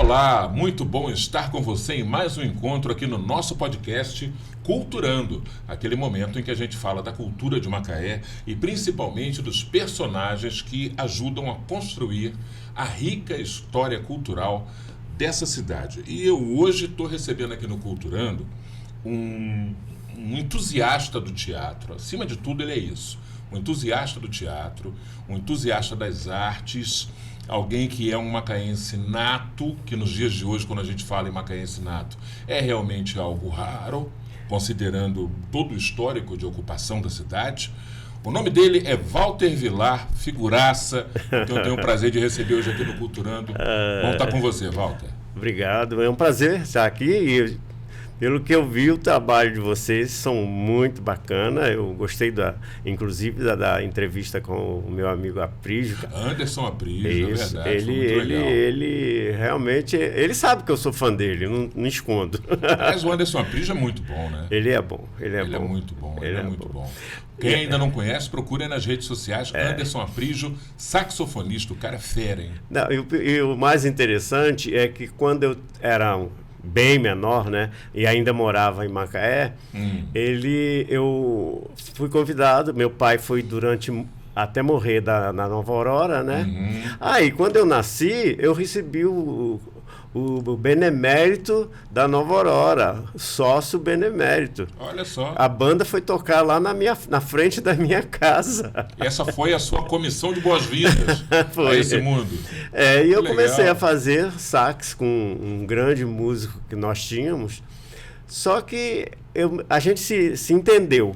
Olá, muito bom estar com você em mais um encontro aqui no nosso podcast Culturando, aquele momento em que a gente fala da cultura de Macaé e principalmente dos personagens que ajudam a construir a rica história cultural dessa cidade. E eu hoje estou recebendo aqui no Culturando um entusiasta do teatro. Acima de tudo, ele é isso. Um entusiasta do teatro, um entusiasta das artes, alguém que é um macaense nato, que nos dias de hoje, quando a gente fala em macaense nato, é realmente algo raro, considerando todo o histórico de ocupação da cidade. O nome dele é Walter Vilar, figuraça, que eu tenho o prazer de receber hoje aqui no Culturando. Vamos estar com você, Walter. Obrigado, é um prazer estar aqui e, pelo que eu vi, o trabalho de vocês são muito bacana. Eu gostei, inclusive, da entrevista com o meu amigo Aprígio. Anderson Aprígio, isso, é verdade, ele realmente, ele sabe que eu sou fã dele, não escondo. Mas o Anderson Aprígio é muito bom, né? Ele é bom, Ele é muito bom. Quem ainda não conhece, procure nas redes sociais Anderson Aprígio, saxofonista, o cara é fera, hein? Não, e o mais interessante é que quando eu era bem menor, né, e ainda morava em Macaé, eu fui convidado, meu pai foi até morrer na Nova Aurora, né? Aí, quando eu nasci, eu recebi o benemérito da Nova Aurora, sócio benemérito. Olha só. A banda foi tocar lá na frente da minha casa. Essa foi a sua comissão de boas-vindas a esse mundo. E eu comecei a fazer sax com um grande músico que nós tínhamos, só que a gente se entendeu,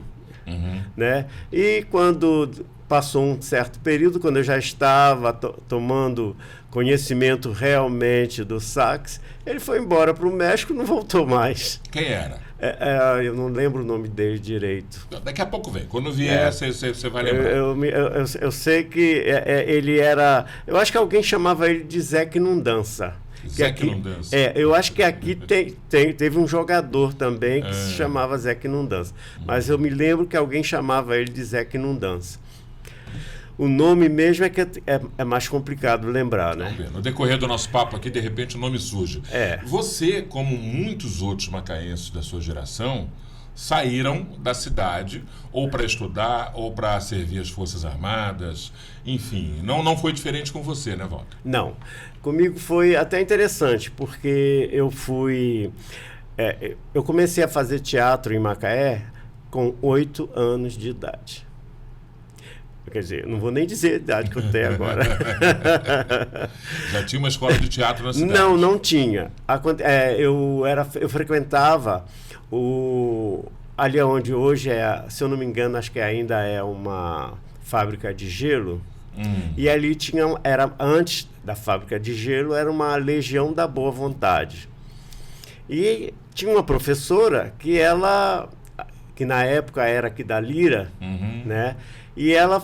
né? E quando passou um certo período, quando eu já estava tomando conhecimento realmente do sax, ele foi embora para o México e não voltou mais. Quem era? Eu não lembro o nome dele direito. Daqui a pouco vem. Quando vier, você vai lembrar. Eu sei que ele era... Eu acho que alguém chamava ele de Zé que não dança. Zé que não dança. Eu acho que aqui teve um jogador também que se chamava Zé que não dança. Mas eu me lembro que alguém chamava ele de Zé que não dança. O nome mesmo é mais complicado lembrar, né? No decorrer do nosso papo aqui, de repente o nome surge. Você, como muitos outros macaenses da sua geração, saíram da cidade ou para estudar ou para servir as Forças Armadas, enfim. Não foi diferente com você, né, Walter? Não. Comigo foi até interessante, porque eu comecei a fazer teatro em Macaé com 8 anos de idade. Quer dizer, não vou nem dizer a idade que eu tenho agora. Já tinha uma escola de teatro na cidade? Não tinha. Eu frequentava ali onde hoje se eu não me engano, acho que ainda é uma fábrica de gelo. E ali antes da fábrica de gelo, era uma Legião da Boa Vontade. E tinha uma professora que na época era aqui da Lira, né? E ela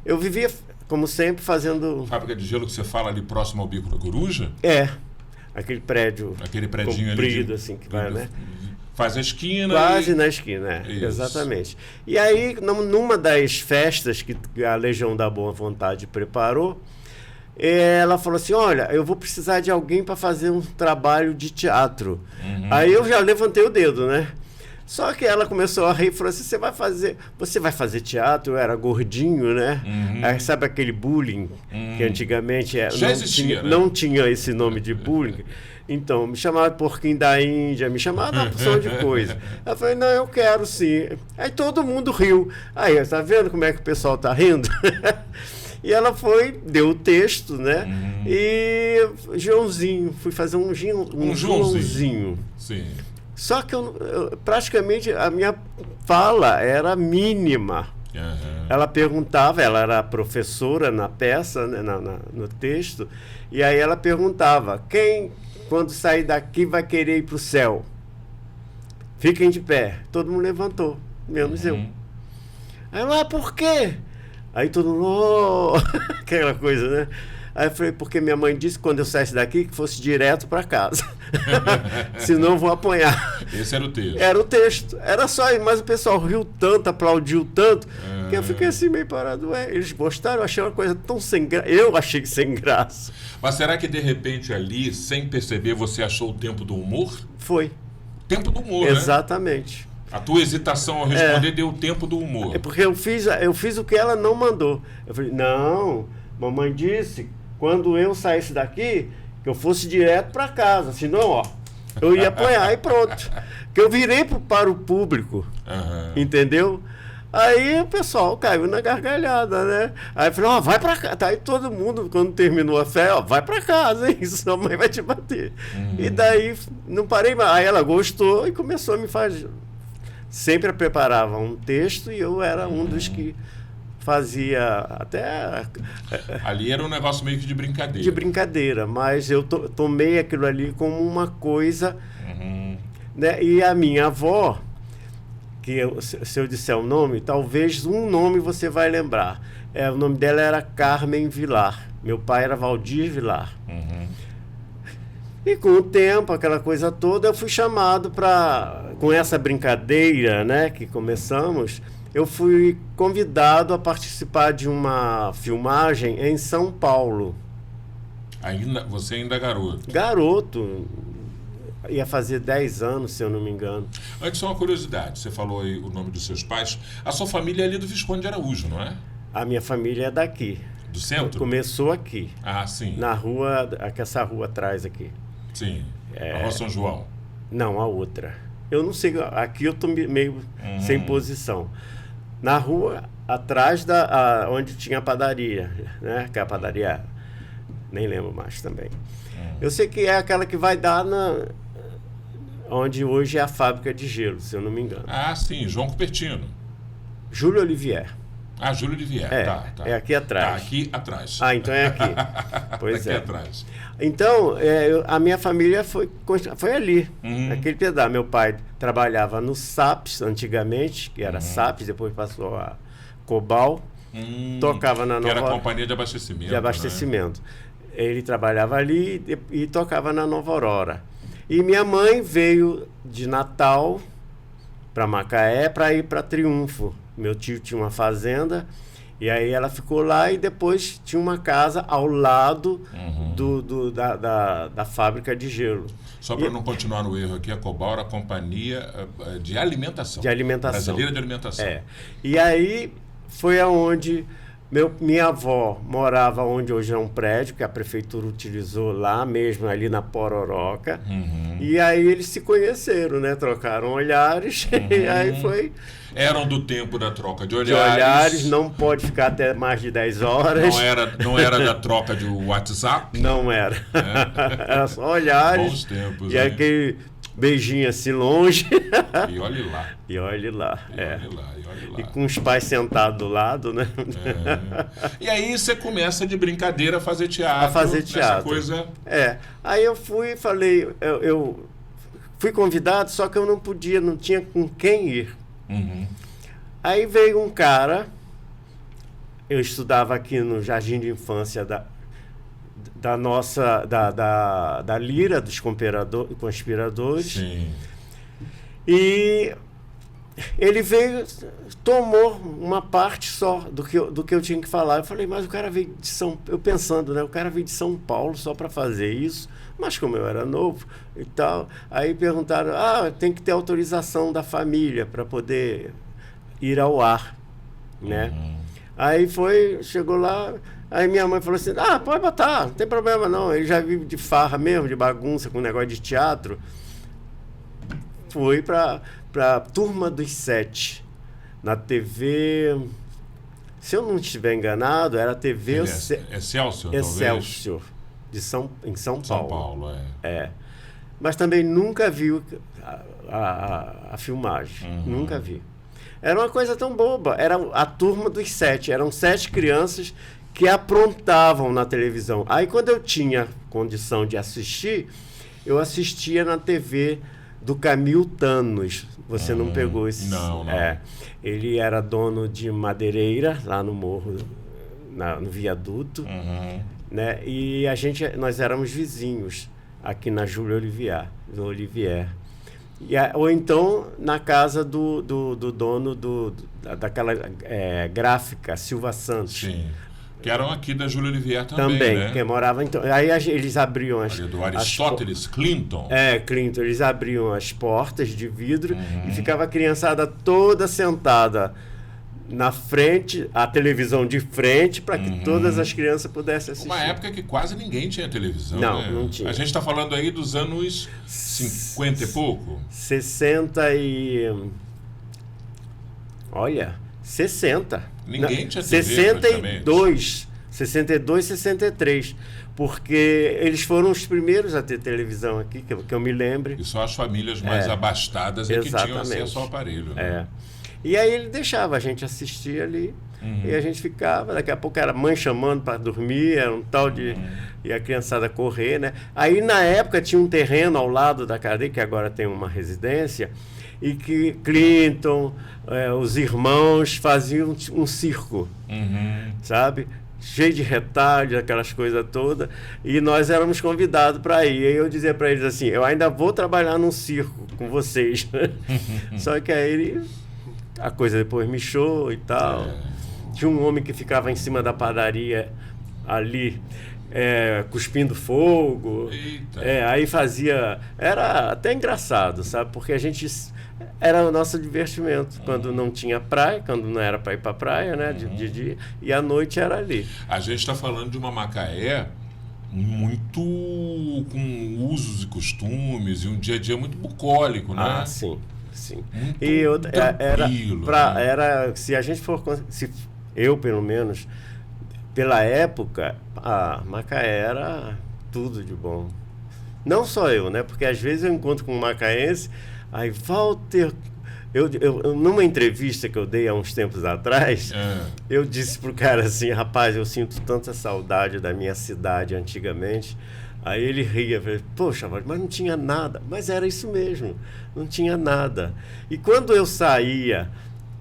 eu vivia, como sempre, fazendo... Fábrica de gelo que você fala ali próximo ao Bico da Coruja? Aquele prédio... Aquele predinho comprido, ali. assim, que vai, né? Faz a esquina. Quase na esquina, exatamente. E aí, numa das festas que a Legião da Boa Vontade preparou, ela falou assim, olha, eu vou precisar de alguém para fazer um trabalho de teatro. Aí eu já levantei o dedo, né? Só que ela começou a rir e falou assim, você vai fazer teatro? Eu era gordinho, né? Aí, sabe aquele bullying que antigamente não tinha esse nome de bullying? Então, me chamava de porquinho da Índia, me chamava de uma porção de coisa. Ela falou, não, eu quero sim. Aí todo mundo riu. Aí, tá vendo como é que o pessoal tá rindo? E ela deu o texto, né? E Joãozinho, fui fazer um Joãozinho. Sim. Só que praticamente a minha fala era mínima. Ela perguntava, ela era professora na peça, né, no texto, e aí ela perguntava, quem, quando sair daqui, vai querer ir para o céu? Fiquem de pé. Todo mundo levantou, menos eu. Aí ela, por quê? Aí todo mundo, aquela coisa, né? Aí eu falei, porque minha mãe disse que quando eu saísse daqui, que fosse direto para casa. Senão eu vou apanhar. Esse era o texto. Era o texto. Era só isso, mas o pessoal riu tanto, aplaudiu tanto, que eu fiquei assim meio parado. Ué, eles gostaram, eu achei uma coisa tão sem graça. Eu achei sem graça. Mas será que de repente ali, sem perceber, você achou o tempo do humor? Foi. Tempo do humor, Exatamente. Né? A tua hesitação ao responder deu o tempo do humor. É porque eu fiz o que ela não mandou. Eu falei, não, mamãe disse, quando eu saísse daqui, que eu fosse direto para casa. Senão, ó, eu ia apanhar e pronto. Que eu virei para o público, entendeu? Aí o pessoal caiu na gargalhada, né? Aí eu falei, ó, vai pra casa. Tá aí todo mundo, quando terminou a fé, ó, vai pra casa, hein? Sua mãe vai te bater. E daí, não parei mais. Aí ela gostou e começou a me fazer... Sempre preparava um texto e eu era um dos que fazia até... Ali era um negócio meio que de brincadeira. De brincadeira, mas eu tomei aquilo ali como uma coisa... Né? E a minha avó, que se eu disser o nome, talvez um nome você vai lembrar. O nome dela era Carmen Vilar. Meu pai era Valdir Vilar. E com o tempo, aquela coisa toda, eu fui chamado para... Com essa brincadeira, né, que começamos, eu fui convidado a participar de uma filmagem em São Paulo. Você ainda é garoto? Garoto. Ia fazer 10 anos, se eu não me engano. Antes, só uma curiosidade. Você falou aí o nome dos seus pais. A sua família é ali do Visconde de Araújo, não é? A minha família é daqui. Do centro? Começou aqui. Ah, sim. Na rua, essa rua atrás aqui. Sim. A Rua São João. Não, a outra. Eu não sei, aqui eu estou meio sem posição. Na rua, atrás onde tinha a padaria, né? Que é a padaria, nem lembro mais também. Eu sei que é aquela que vai dar onde hoje é a fábrica de gelo, se eu não me engano. Ah, sim, João Cupertino. Júlio Olivier. Ah, Júlio Olivier, tá. É aqui atrás. Tá, aqui atrás. Ah, então é aqui. Pois aqui atrás. Então, a minha família foi ali, naquele pedaço. Meu pai trabalhava no SAPS antigamente, que era SAPS, depois passou a Cobal, tocava na Nova... Que era a companhia de abastecimento. De abastecimento. Né? Ele trabalhava ali e tocava na Nova Aurora. E minha mãe veio de Natal para Macaé para ir para Triunfo. Meu tio tinha uma fazenda e aí ela ficou lá e depois tinha uma casa ao lado da fábrica de gelo. Só para não continuar no erro aqui, a Cobal era a companhia de alimentação. De alimentação. Brasileira de alimentação. E aí foi aonde minha avó morava onde hoje é um prédio, que a prefeitura utilizou lá mesmo, ali na Pororoca. E aí eles se conheceram, né? Trocaram olhares e aí foi... Eram do tempo da troca de olhares. De olhares, não pode ficar até mais de 10 horas. Não era da troca de WhatsApp? Não era. Era só olhares. Bons tempos, e aquele beijinho assim longe. E olhe lá. E olhe lá. Olhe lá. E com os pais sentados do lado, né? E aí você começa de brincadeira a fazer teatro. A fazer teatro. Essa coisa... Aí eu fui e falei, eu fui convidado, só que eu não podia, não tinha com quem ir. Aí veio um cara, eu estudava aqui no Jardim de Infância da Lira dos Conspiradores. Sim. E ele veio, tomou uma parte só do que eu tinha que falar. Eu falei, mas o cara veio de eu pensando, né? O cara veio de São Paulo só para fazer isso. Mas como eu era novo e tal, aí perguntaram, tem que ter autorização da família para poder ir ao ar, né? Aí chegou lá, aí minha mãe falou assim, pode botar, não tem problema não. Ele já vive de farra mesmo, de bagunça, com negócio de teatro. Fui para Turma dos 7, na TV... Se eu não estiver enganado, era a TV... Excelsior, Excelsior. Em São Paulo. São Paulo, Mas também nunca vi a filmagem. Nunca vi. Era uma coisa tão boba. Era a Turma dos 7. Eram 7 crianças que aprontavam na televisão. Aí, quando eu tinha condição de assistir, eu assistia na TV do Camil Thanos. Você não pegou esse... Não. Ele era dono de madeireira, lá no morro, no viaduto. né? E nós éramos vizinhos aqui na Júlio Olivier. Ou então na casa do dono daquela gráfica, Silva Santos. Sim. Que eram aqui da Júlio Olivier também, né? Que morava então. Aí eles abriam do Aristóteles Clinton. Clinton. Eles abriam as portas de vidro e ficava a criançada toda sentada na frente, a televisão de frente, para que todas as crianças pudessem assistir. Uma época que quase ninguém tinha televisão, não, né? Não tinha. A gente está falando aí dos anos 50 e pouco? 60 e... Olha, 60. Ninguém tinha TV, 62, 63, porque eles foram os primeiros a ter televisão aqui, que eu me lembre. E só as famílias mais abastadas que tinham acesso ao aparelho. Né? E aí ele deixava a gente assistir ali, e a gente ficava, daqui a pouco era a mãe chamando para dormir, era um tal de... E a criançada correr, né? Aí na época tinha um terreno ao lado da cadeia, que agora tem uma residência, e que Clinton, os irmãos faziam um circo, sabe? Cheio de retalhos, aquelas coisas todas, e nós éramos convidados para ir. E aí eu dizia para eles assim, eu ainda vou trabalhar num circo com vocês. Só que aí a coisa depois mexeu e tal. Tinha um homem que ficava em cima da padaria ali, cuspindo fogo. Aí fazia... Era até engraçado, sabe? Porque a gente... Era o nosso divertimento. Quando não tinha praia, quando não era para ir para a praia, né? De dia. E à noite era ali. A gente está falando de uma Macaé muito com usos e costumes e um dia a dia muito bucólico, né? Ah, sim. Muito e tranquilo. Era, se a gente for... eu, pelo menos, pela época, a Macaé era tudo de bom. Não só eu, né? Porque às vezes eu encontro com um macaense, aí, Walter, eu numa entrevista que eu dei há uns tempos atrás, eu disse pro cara assim, rapaz, eu sinto tanta saudade da minha cidade antigamente. Aí ele ria, falei, poxa, mas não tinha nada. Mas era isso mesmo, não tinha nada. E quando eu saía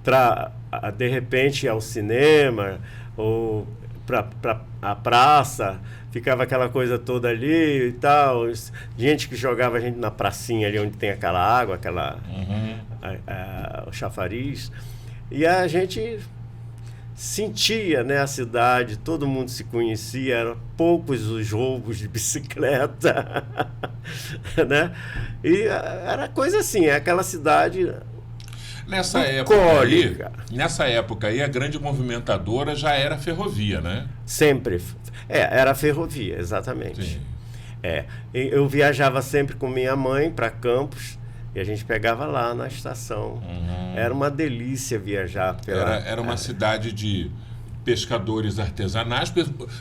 para, de repente, ao cinema ou para a praça, ficava aquela coisa toda ali e tal, gente que jogava a gente na pracinha ali onde tem aquela água, aquela o chafariz, e a gente sentia, né, a cidade, todo mundo se conhecia, eram poucos os roubos de bicicleta, né? E era coisa assim, aquela cidade nessa época aí a grande movimentadora já era a ferrovia, né? Sempre. Era a ferrovia, exatamente. Sim. Eu viajava sempre com minha mãe para Campos e a gente pegava lá na estação. Era uma delícia viajar pela... Era uma cidade de pescadores artesanais.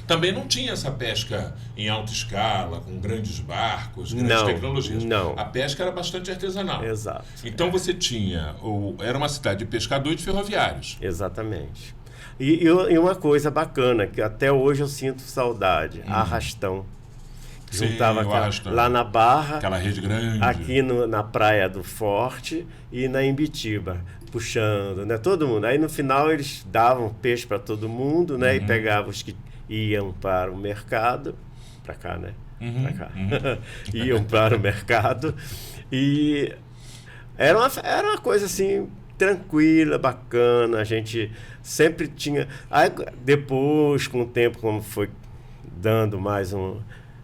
Também não tinha essa pesca em alta escala, com grandes barcos, grandes tecnologias. Não. A pesca era bastante artesanal. Exato. Então você tinha... Era uma cidade de pescador e de ferroviários. Exatamente. E uma coisa bacana, que até hoje eu sinto saudade, Arrastão. Sim, juntava lá na Barra, aquela rede grande, aqui na Praia do Forte e na Imbitiba, puxando, né? Todo mundo. Aí no final eles davam peixe para todo mundo, né? E pegavam os que iam para o mercado, para cá, né? Para cá. Iam para o mercado e era uma coisa assim tranquila, bacana. A gente sempre tinha. Aí depois, com o tempo, como foi dando mais um,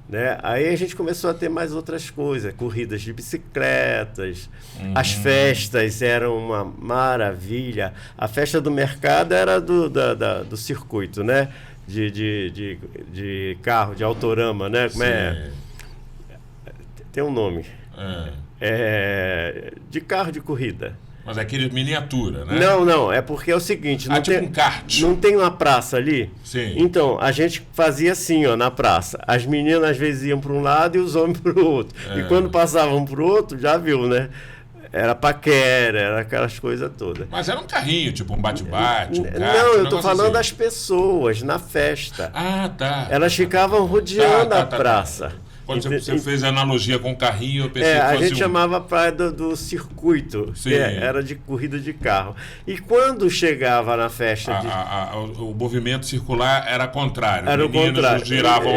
né? Aí a gente começou a ter mais outras coisas, corridas de bicicletas, as festas eram uma maravilha. A festa do mercado era do circuito, né? De carro, de autorama, né? Como é? Tem um nome. De carro de corrida. Mas aquele miniatura, né? Não, é porque é o seguinte... tipo um kart. Não tem uma praça ali? Sim. Então, a gente fazia assim, ó, na praça. As meninas às vezes iam para um lado e os homens para o outro. E quando passavam para o outro, já viu, né? Era paquera, era aquelas coisas todas. Mas era um carrinho, tipo um bate-bate, um kart, não, eu tô falando das pessoas, na festa. Ah, tá. Elas ficavam rodeando a praça. Quando você fez a analogia com o carrinho, eu pensei que a fosse gente chamava a praia do circuito, que era de corrida de carro. E quando chegava na festa... o movimento circular era contrário. Era os meninos giravam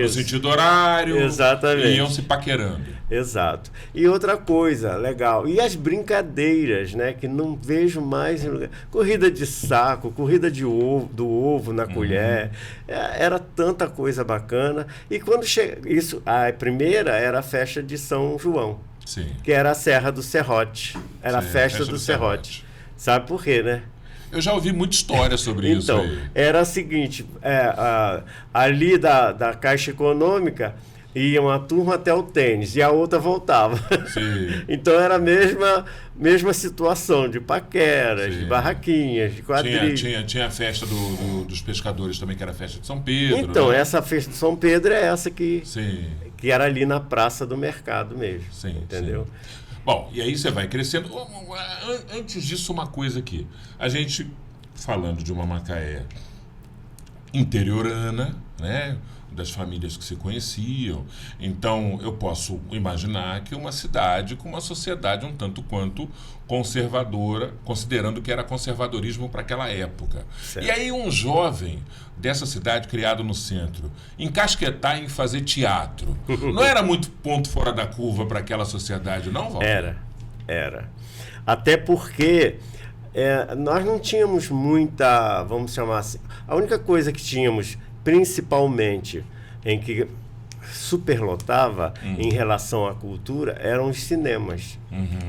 no sentido horário. Exatamente. E iam se paquerando. Exato. E outra coisa legal, e as brincadeiras, né, que não vejo mais em lugar. Corrida de saco, corrida do ovo na colher, era tanta coisa bacana. E quando isso, a primeira era a festa de São João, sim, que era a Serra do Serrote, era a festa do Serrote. Sabe por quê, né? Eu já ouvi muita história sobre isso. Então, era o seguinte, ali da Caixa Econômica, ia uma turma até o tênis e a outra voltava. Sim. Então era a mesma situação de paqueras, sim, de barraquinhas, de quadrilhas. Tinha a festa dos pescadores também, que era a festa de São Pedro. Então, né? Essa festa de São Pedro é essa que era ali na Praça do Mercado mesmo. Sim, entendeu? Sim. Bom, e aí você vai crescendo. Antes disso, uma coisa aqui. A gente, falando de uma Macaé interiorana, né? Das famílias que se conheciam. Então, eu posso imaginar que uma cidade com uma sociedade um tanto quanto conservadora, considerando que era conservadorismo para aquela época. Certo. E aí um jovem dessa cidade, criado no centro, encasquetar em fazer teatro, não era muito ponto fora da curva para aquela sociedade, não, Walter? Era. Até porque nós não tínhamos muita, vamos chamar assim, a única coisa que tínhamos principalmente em que superlotava em relação à cultura eram os cinemas,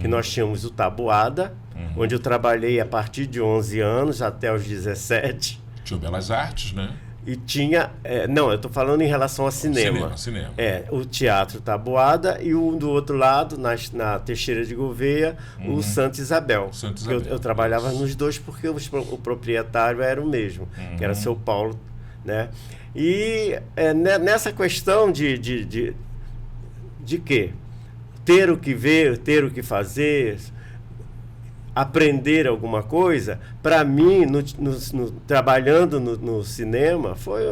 que nós tínhamos o Taboada, onde eu trabalhei a partir de 11 anos até os 17. Tinha Belas Artes, né? E tinha... não, eu estou falando em relação a cinema. Cinema. O Teatro Taboada e do outro lado, na Teixeira de Gouveia, o Santa Isabel. Eu trabalhava nos dois porque o proprietário era o mesmo, que era seu Paulo, né? E nessa questão de quê? Ter o que ver, ter o que fazer, aprender alguma coisa, para mim, trabalhando no cinema, foi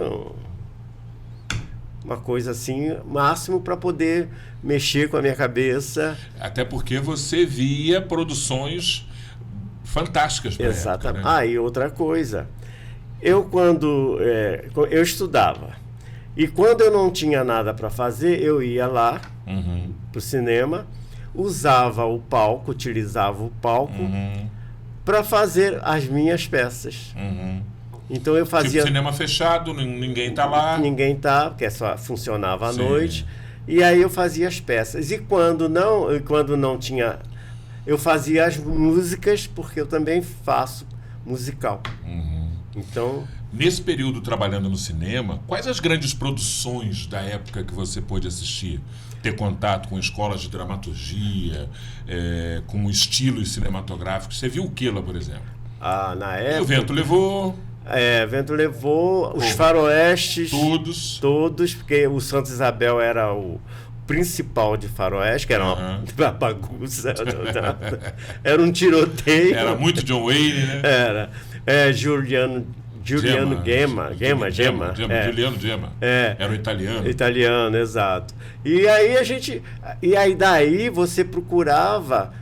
uma coisa assim, máximo para poder mexer com a minha cabeça. Até porque você via produções fantásticas para exatamente. Época, né? E outra coisa, quando eu estudava, e quando eu não tinha nada para fazer, eu ia lá para o cinema, utilizava o palco para fazer as minhas peças. Então eu fazia... Tipo cinema fechado, ninguém está lá. Ninguém está, porque só funcionava à noite. E aí eu fazia as peças. E quando não tinha... Eu fazia as músicas, porque eu também faço musical. Então... Nesse período trabalhando no cinema, quais as grandes produções da época que você pôde assistir? Ter contato com escolas de dramaturgia, com estilos cinematográficos. Você viu o que lá, por exemplo? Na época... O Vento Levou... Vento Levou, os faroestes... Todos, porque o Santa Isabel era o principal de faroeste, que era uma bagunça. Era um tiroteio. Era muito John Wayne, né? Era. Juliano Gemma. Juliano Gemma. Era o italiano. Italiano, exato. E aí daí você procurava,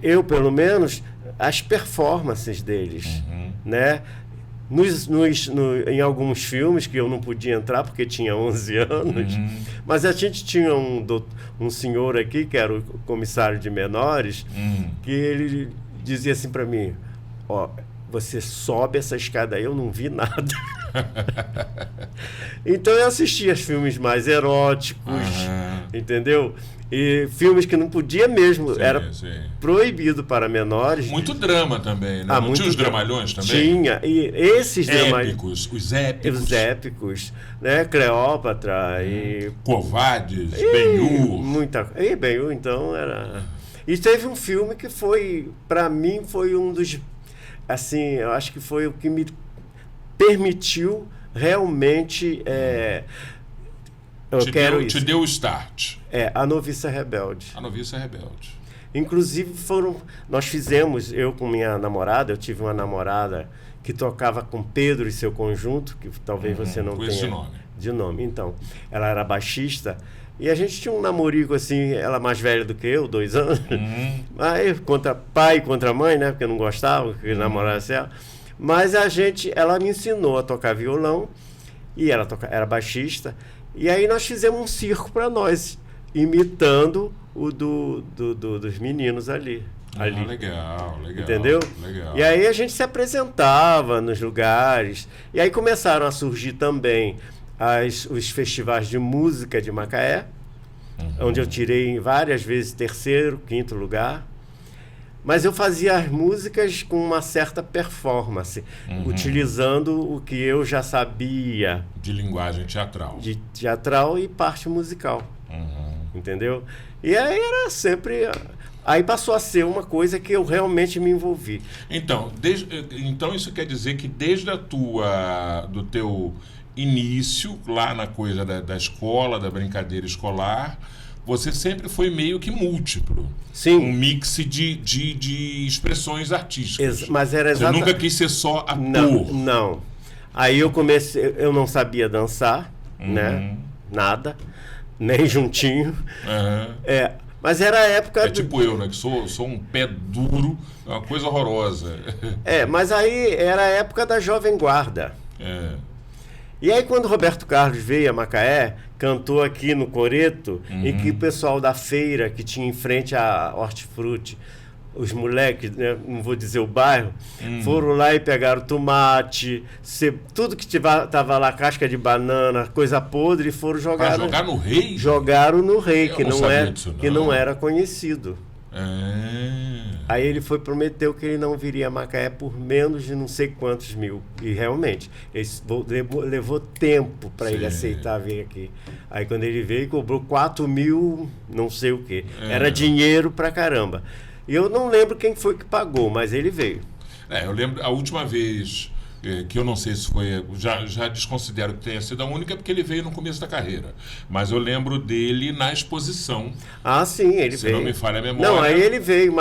eu pelo menos, as performances deles, né? Em alguns filmes que eu não podia entrar porque tinha 11 anos, mas a gente tinha um senhor aqui, que era o comissário de menores, que ele dizia assim para mim: você sobe essa escada aí, eu não vi nada. Então eu assistia os filmes mais eróticos, entendeu? E filmes que não podia mesmo, era proibido para menores. Muito drama também, né? Não tinha os dramalhões também? Tinha, e esses épicos, os épicos. Os épicos, né? Cleópatra e... Covardes, Ben-Hur. Ben-Hur, então, era... E teve um filme que foi, para mim, foi um dos... Assim, eu acho que foi o que me permitiu realmente... Te deu o start. A Noviça Rebelde. A Noviça Rebelde. Inclusive nós fizemos, eu com minha namorada, eu tive uma namorada que tocava com Pedro e seu conjunto, que talvez você não tenha De nome. Então, ela era baixista e a gente tinha um namorico assim, ela mais velha do que eu, 2 anos. Aí, contra pai e contra mãe, né? Porque eu não gostava que namorasse ela. Mas ela me ensinou a tocar violão e ela era baixista. E aí nós fizemos um circo para nós, imitando o dos meninos ali. Legal. Entendeu? Legal. E aí a gente se apresentava nos lugares. E aí começaram a surgir também os festivais de música de Macaé, onde eu tirei várias vezes 3º, 5º lugar. Mas eu fazia as músicas com uma certa performance, utilizando o que eu já sabia. De linguagem teatral. De teatral e parte musical. Entendeu? E aí era sempre... Aí passou a ser uma coisa que eu realmente me envolvi. Então, então isso quer dizer que desde do teu início, lá na coisa da escola, da brincadeira escolar, você sempre foi meio que múltiplo. Sim. Um mix de expressões artísticas. Mas era Você nunca quis ser só ator. Não. Aí eu comecei... Eu não sabia dançar, né? Nada. Nem juntinho. Mas era a época... tipo eu, né? Que sou um pé duro, é uma coisa horrorosa. Mas aí era a época da Jovem Guarda. E aí quando Roberto Carlos veio a Macaé, cantou aqui no Coreto, em que o pessoal da feira que tinha em frente à Hortifruti, os moleques, né, não vou dizer o bairro, foram lá e pegaram tomate, tudo que tava lá, casca de banana, coisa podre, e foram jogar no Rei? Jogaram no Rei, que não era conhecido. Aí ele prometeu que ele não viria a Macaé por menos de não sei quantos mil. E realmente, levou tempo para ele aceitar vir aqui. Aí quando ele veio, cobrou 4 mil, não sei o quê. Era dinheiro pra caramba. E eu não lembro quem foi que pagou, mas ele veio. Eu lembro, a última vez, que eu não sei se foi, já desconsidero que tenha sido a única, porque ele veio no começo da carreira. Mas eu lembro dele na exposição. Sim, ele veio. Se não me falha a memória. Não, aí ele veio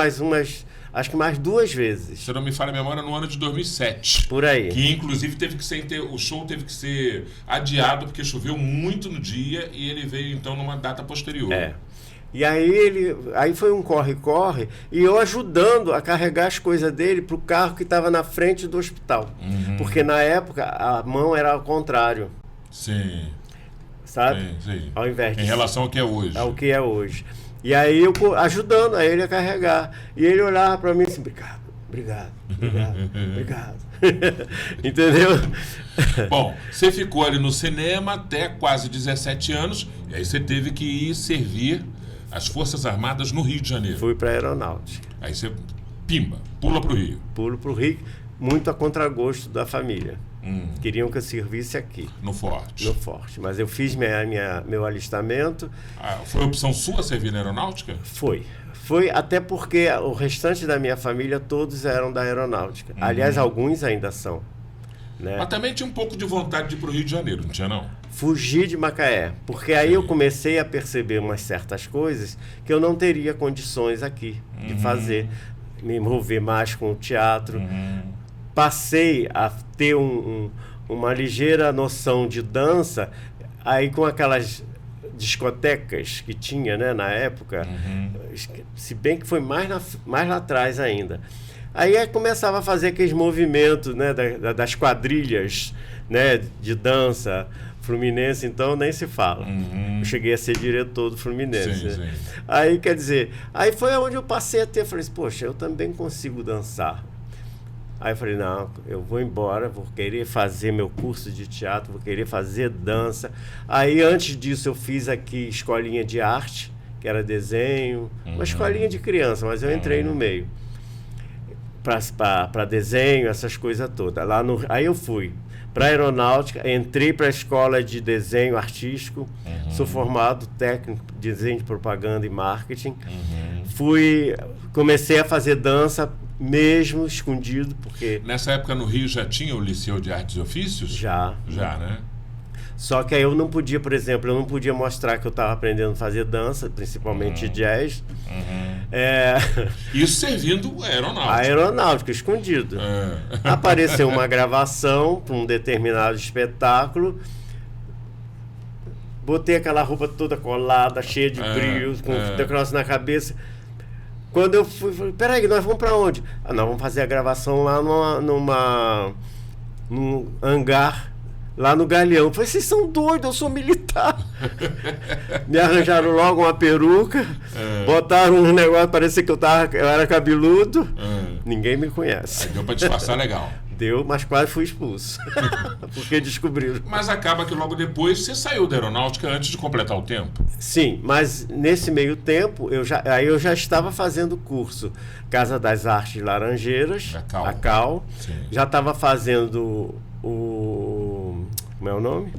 acho que mais 2 vezes. Se não me falha a memória, no ano de 2007. Por aí. Que inclusive o show teve que ser adiado, porque choveu muito no dia, e ele veio então numa data posterior. E aí foi um corre-corre, e eu ajudando a carregar as coisas dele para o carro que estava na frente do hospital. Porque na época a mão era ao contrário. Sim. Sabe? Sim. Ao invés de... Em relação ao que é hoje. Ao que é hoje. E aí eu ajudando a ele a carregar. E ele olhava para mim assim, obrigado. Entendeu? Bom, você ficou ali no cinema até quase 17 anos, e aí você teve que ir servir as Forças Armadas no Rio de Janeiro. Fui para a Aeronáutica. Aí você, pula pro Rio. Pulo pro Rio, muito a contragosto da família. Queriam que eu servisse aqui. No Forte. No Forte. Mas eu fiz meu alistamento. Foi opção sua servir na Aeronáutica? Foi. Foi até porque o restante da minha família, todos eram da Aeronáutica. Aliás, alguns ainda são. Né? Mas também tinha um pouco de vontade de ir pro Rio de Janeiro, não tinha não? Fugi de Macaé, porque aí eu comecei a perceber umas certas coisas que eu não teria condições aqui de fazer, me envolver mais com o teatro. Passei a ter uma ligeira noção de dança, aí com aquelas discotecas que tinha, né, na época, se bem que foi mais lá atrás ainda. Aí começava a fazer aqueles movimentos, né, das quadrilhas, né, de dança Fluminense, então nem se fala. Eu cheguei a ser diretor do Fluminense. Sim. Aí, quer dizer, aí foi onde eu passei a ter, falei assim, poxa, eu também consigo dançar. Aí eu falei, não, eu vou embora, vou querer fazer meu curso de teatro, vou querer fazer dança. Aí, antes disso, eu fiz aqui escolinha de arte, que era desenho, uma escolinha de criança, mas eu entrei no meio. Para desenho, essas coisas todas. Aí eu fui para a Aeronáutica, entrei para a escola de desenho artístico, sou formado técnico de desenho de propaganda e marketing. Comecei a fazer dança mesmo escondido, porque... Nessa época no Rio já tinha o Liceu de Artes e Ofícios? Já, né? Só que aí eu não podia, por exemplo, mostrar que eu estava aprendendo a fazer dança, principalmente jazz. Isso servindo a Aeronáutica. A Aeronáutica, escondido. Apareceu uma gravação para um determinado espetáculo. botei aquela roupa toda colada, cheia de brilhos, com fita cross na cabeça. Quando eu fui, falei, peraí, nós vamos pra onde? Nós vamos fazer a gravação lá num hangar, lá no Galeão. Eu falei, vocês são doidos, eu sou militar. Me arranjaram logo uma peruca, botaram um negócio, parecia que eu era cabeludo. Ninguém me conhece. Aí deu pra disfarçar legal. Deu, mas quase fui expulso. Porque descobriram. Mas acaba que logo depois você saiu da aeronáutica antes de completar o tempo. Sim, mas nesse meio tempo, eu já estava fazendo curso Casa das Artes Laranjeiras, a CAL. Já estava fazendo como é o nome?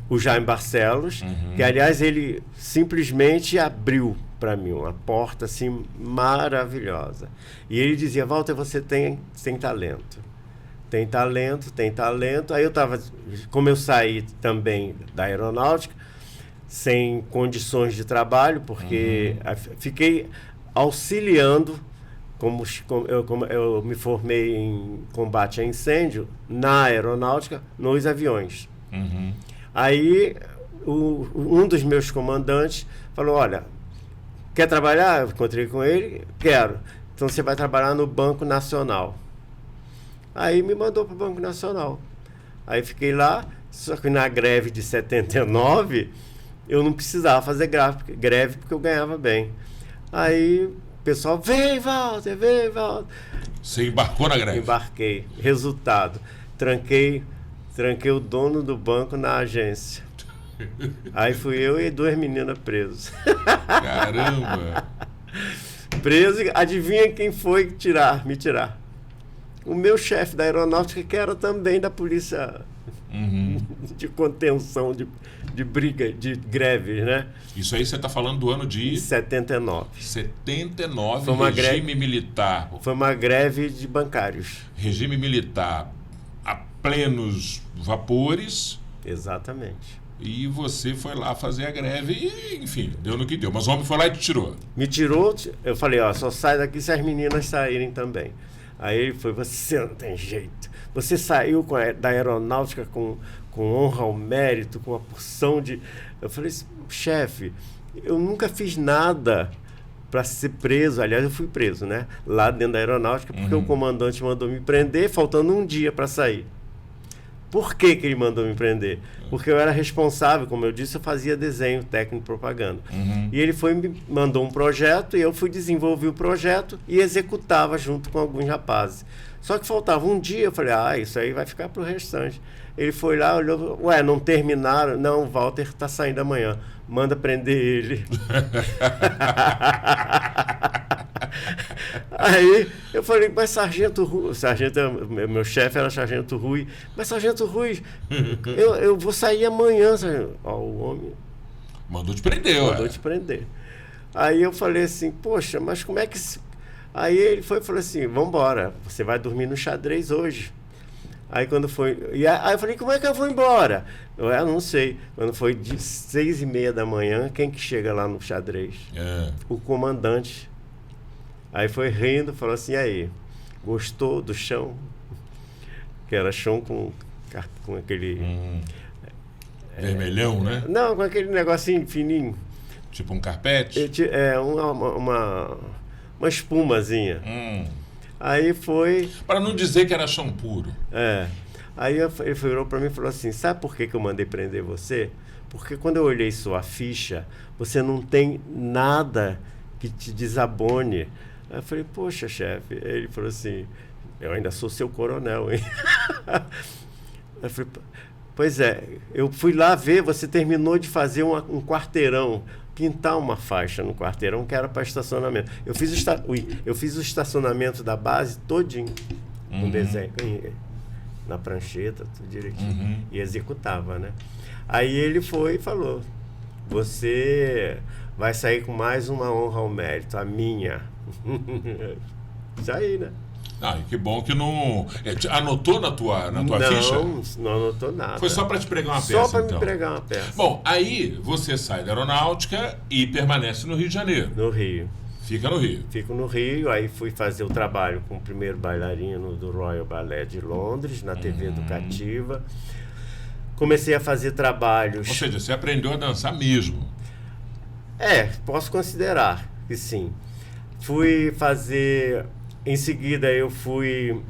O Jaime Barcelos, que aliás ele simplesmente abriu para mim uma porta assim maravilhosa. E ele dizia, Walter, você tem talento. Tem talento. Aí como eu saí também da aeronáutica, sem condições de trabalho, porque fiquei auxiliando, como eu me formei em combate a incêndio, na aeronáutica, nos aviões. Aí um dos meus comandantes falou, olha, quer trabalhar? Eu encontrei com ele, quero. Então você vai trabalhar no Banco Nacional. Aí me mandou para o Banco Nacional. Aí fiquei lá, só que na greve de 79, eu não precisava fazer greve porque eu ganhava bem. Aí o pessoal, vem, Walter. Você embarcou na greve? Embarquei. Resultado, tranquei o dono do banco na agência. Aí fui eu e 2 meninas presos. Caramba! Preso, adivinha quem foi me tirar? O meu chefe da aeronáutica, que era também da polícia de contenção, de briga, de greves, né? Isso aí você está falando do ano de... 79. 79, foi uma regime militar. Foi uma greve de bancários. Regime militar a plenos vapores. Exatamente. E você foi lá fazer a greve e, enfim, deu no que deu. Mas o homem foi lá e te tirou. Me tirou, eu falei, só sai daqui se as meninas saírem também. Aí ele foi, você não tem jeito. Você saiu da aeronáutica com honra ao mérito, com uma porção de... Eu falei, chefe, eu nunca fiz nada para ser preso. Aliás, eu fui preso, né? Lá dentro da aeronáutica, porque o comandante mandou me prender, faltando um dia para sair. Por que ele mandou me prender? Porque eu era responsável, como eu disse, eu fazia desenho técnico e propaganda. E ele me mandou um projeto e eu desenvolver o projeto e executava junto com alguns rapazes. Só que faltava um dia, eu falei, isso aí vai ficar para o restante. Ele foi lá, olhou, não terminaram? Não, o Walter está saindo amanhã. Manda prender ele. Aí eu falei, mas Sargento Rui, meu chefe era Sargento Rui, mas Sargento Rui, eu vou sair amanhã. O homem mandou te prender, Mandou te prender. Aí eu falei assim, poxa, mas como é que... Aí ele falou assim, vamos embora, você vai dormir no xadrez hoje. Aí quando foi... Aí eu falei, como é que eu vou embora? Eu não sei. Quando foi de 6h30 da manhã, quem que chega lá no xadrez? O comandante. Aí foi rindo, falou assim, aí, gostou do chão? Que era chão com aquele... vermelhão, né? Não, com aquele negocinho fininho. Tipo um carpete? Uma espumazinha. Aí foi... Para não dizer que era chão puro. Aí ele virou para mim e falou assim, sabe por que eu mandei prender você? Porque quando eu olhei sua ficha, você não tem nada que te desabone. Aí eu falei, poxa, chefe. Ele falou assim, eu ainda sou seu coronel, hein? Eu falei, pois é, eu fui lá ver, você terminou de fazer um quarteirão, pintar uma faixa no quarteirão que era para estacionamento. Eu fiz o estacionamento da base todinho, com desenho, na prancheta, tudo direitinho, e executava, né? Aí ele foi e falou, você vai sair com mais uma honra ao mérito, a minha. Isso aí, né? Que bom que não... Anotou na tua ficha? Não anotou nada. Foi só para te pregar uma peça, Só para me pregar uma peça. Bom, aí você sai da aeronáutica e permanece no Rio de Janeiro. No Rio. Fica no Rio. Fico no Rio, aí fui fazer o trabalho com o primeiro bailarino do Royal Ballet de Londres, na TV Educativa. comecei a fazer trabalhos. Ou seja, você aprendeu a dançar mesmo. Posso considerar que sim. Fui fazer... Em seguida, eu fui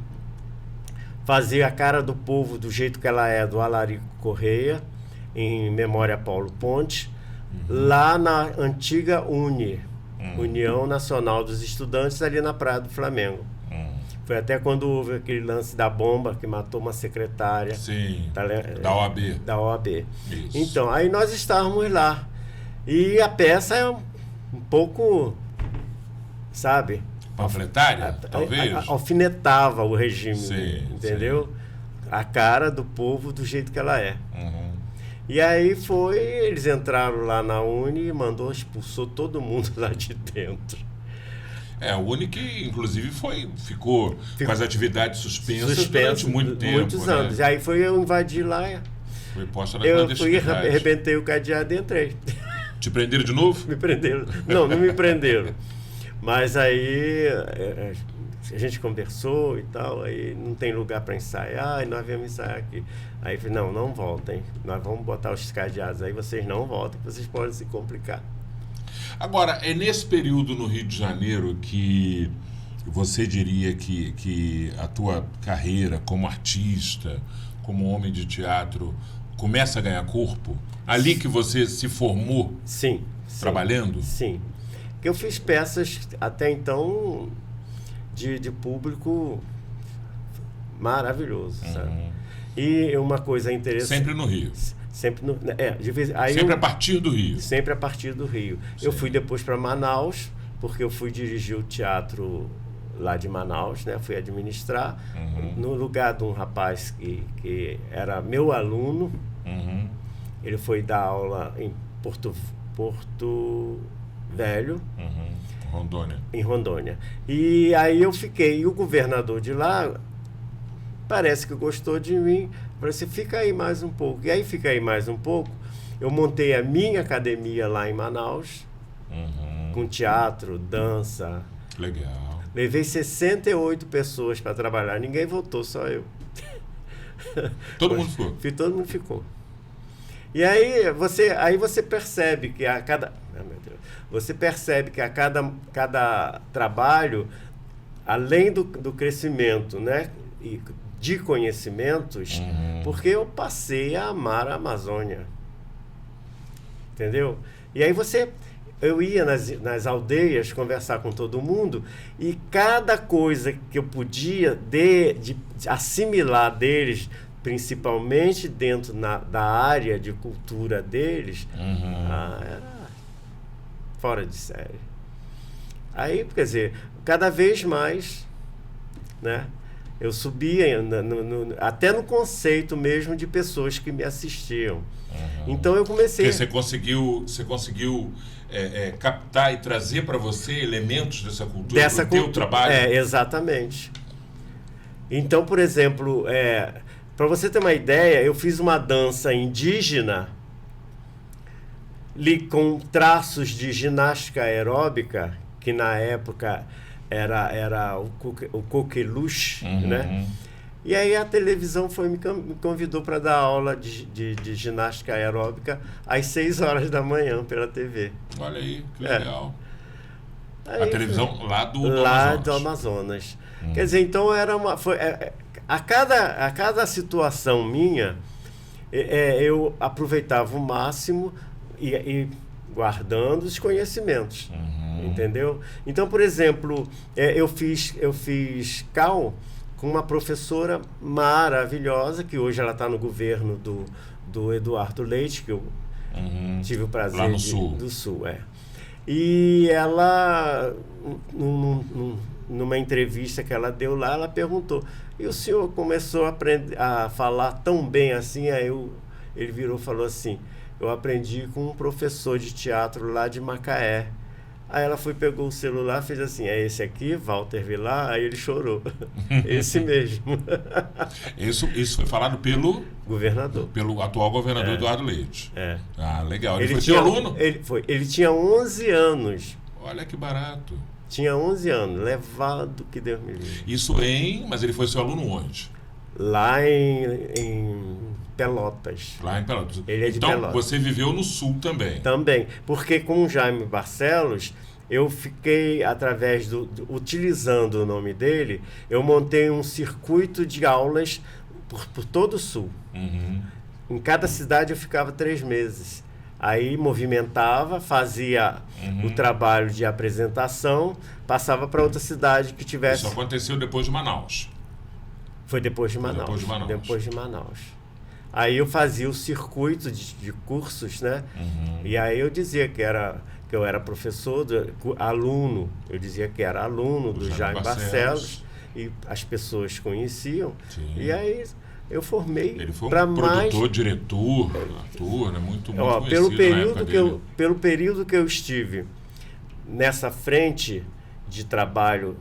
fazer A Cara do Povo do Jeito que Ela É, do Alarico Correia, em memória a Paulo Ponte, lá na antiga União Nacional dos Estudantes, ali na Praia do Flamengo. Foi até quando houve aquele lance da bomba que matou uma secretária. Sim, da OAB. Da OAB. Isso. Então, aí nós estávamos lá. E a peça é um pouco, sabe... Panfletária, talvez? Alfinetava o regime, sim, entendeu? Sim. A cara do povo do jeito que ela é. E aí eles entraram lá na Uni e expulsou todo mundo lá de dentro. A Uni que, inclusive, ficou com as atividades suspensas durante muito tempo. Muitos anos. E aí eu invadi lá. Foi posta na clandestinidade. Eu arrebentei o cadeado e entrei. Te prenderam de novo? Me prenderam. Não me prenderam. Mas aí a gente conversou e tal, aí não tem lugar para ensaiar, e nós viemos ensaiar aqui. Aí eu falei, não voltem, nós vamos botar os cadeados aí, vocês não voltem, vocês podem se complicar. Agora, é nesse período no Rio de Janeiro que você diria que a tua carreira como artista, como homem de teatro, começa a ganhar corpo? Ali que você se formou? Sim. Trabalhando? Sim. Eu fiz peças até então de público maravilhoso, sabe? E uma coisa interessante... Sempre no Rio? Sempre no... Sempre a partir do Rio? Sempre a partir do Rio. Sim. Eu fui depois para Manaus, porque eu fui dirigir o teatro lá de Manaus, né? Fui administrar, no lugar de um rapaz que era meu aluno. Ele foi dar aula em Porto Velho, Rondônia. Em Rondônia. E aí eu fiquei. E o governador de lá parece que gostou de mim. Falei assim, fica aí mais um pouco. E aí fica aí mais um pouco. Eu montei a minha academia lá em Manaus, com teatro, dança. Legal. Levei 68 pessoas para trabalhar. Ninguém voltou, só eu. Todo mundo ficou? Todo mundo ficou. E aí você percebe que a cada... Você percebe que a cada trabalho, além do crescimento, né, e de conhecimentos, porque eu passei a amar a Amazônia. Entendeu? E aí eu ia nas aldeias conversar com todo mundo e cada coisa que eu podia de assimilar deles, principalmente dentro da área de cultura deles, era fora de série. Aí, quer dizer, cada vez mais, né, eu subia até no conceito mesmo de pessoas que me assistiam. Então eu comecei... Porque você conseguiu captar e trazer para você elementos dessa cultura, do teu trabalho? Exatamente. Então, por exemplo, para você ter uma ideia, eu fiz uma dança indígena com traços de ginástica aeróbica, que na época era o coqueluche, né? E aí a televisão me convidou para dar aula de ginástica aeróbica às 6 horas da manhã pela TV. Olha aí, que legal. A televisão lá do Amazonas. Lá do Amazonas. Quer dizer, então era a cada situação minha, eu aproveitava o máximo e guardando os conhecimentos, entendeu? Então, por exemplo, eu fiz CAL com uma professora maravilhosa, que hoje ela está no governo do Eduardo Leite, que eu tive o prazer lá no Sul. Do Sul, E ela, numa entrevista que ela deu lá, ela perguntou, e o senhor começou a falar tão bem assim? Aí ele virou e falou assim, eu aprendi com um professor de teatro lá de Macaé. Aí ela pegou o celular, fez assim, é esse aqui, Walter Vilar? Aí ele chorou. Esse mesmo. Isso foi falado pelo... governador. Pelo atual governador Eduardo Leite. Ah, legal. Ele foi seu aluno? Ele tinha 11 anos. Olha que barato. Tinha 11 anos, levado que Deus me livre. Isso mas ele foi seu aluno onde? Lá em Pelotas. Lá em Pelotas. Ele é de então, Pelotas. Você viveu no Sul também. Também, porque com o Jaime Barcelos, eu fiquei, utilizando o nome dele, eu montei um circuito de aulas por todo o Sul. Uhum. Em cada cidade eu ficava 3 meses. Aí movimentava, fazia o trabalho de apresentação, passava para outra cidade que tivesse... Isso aconteceu depois de Manaus. Foi depois de Manaus. Depois de Manaus. Aí eu fazia o circuito de cursos, né? E aí eu dizia que eu era professor, aluno. Eu dizia que era aluno do Jaime Barcelos. E as pessoas conheciam. Sim. E aí eu formei. Ele foi um produtor, diretor, ator, né? Muito conhecido pelo período que eu estive nessa frente de trabalho,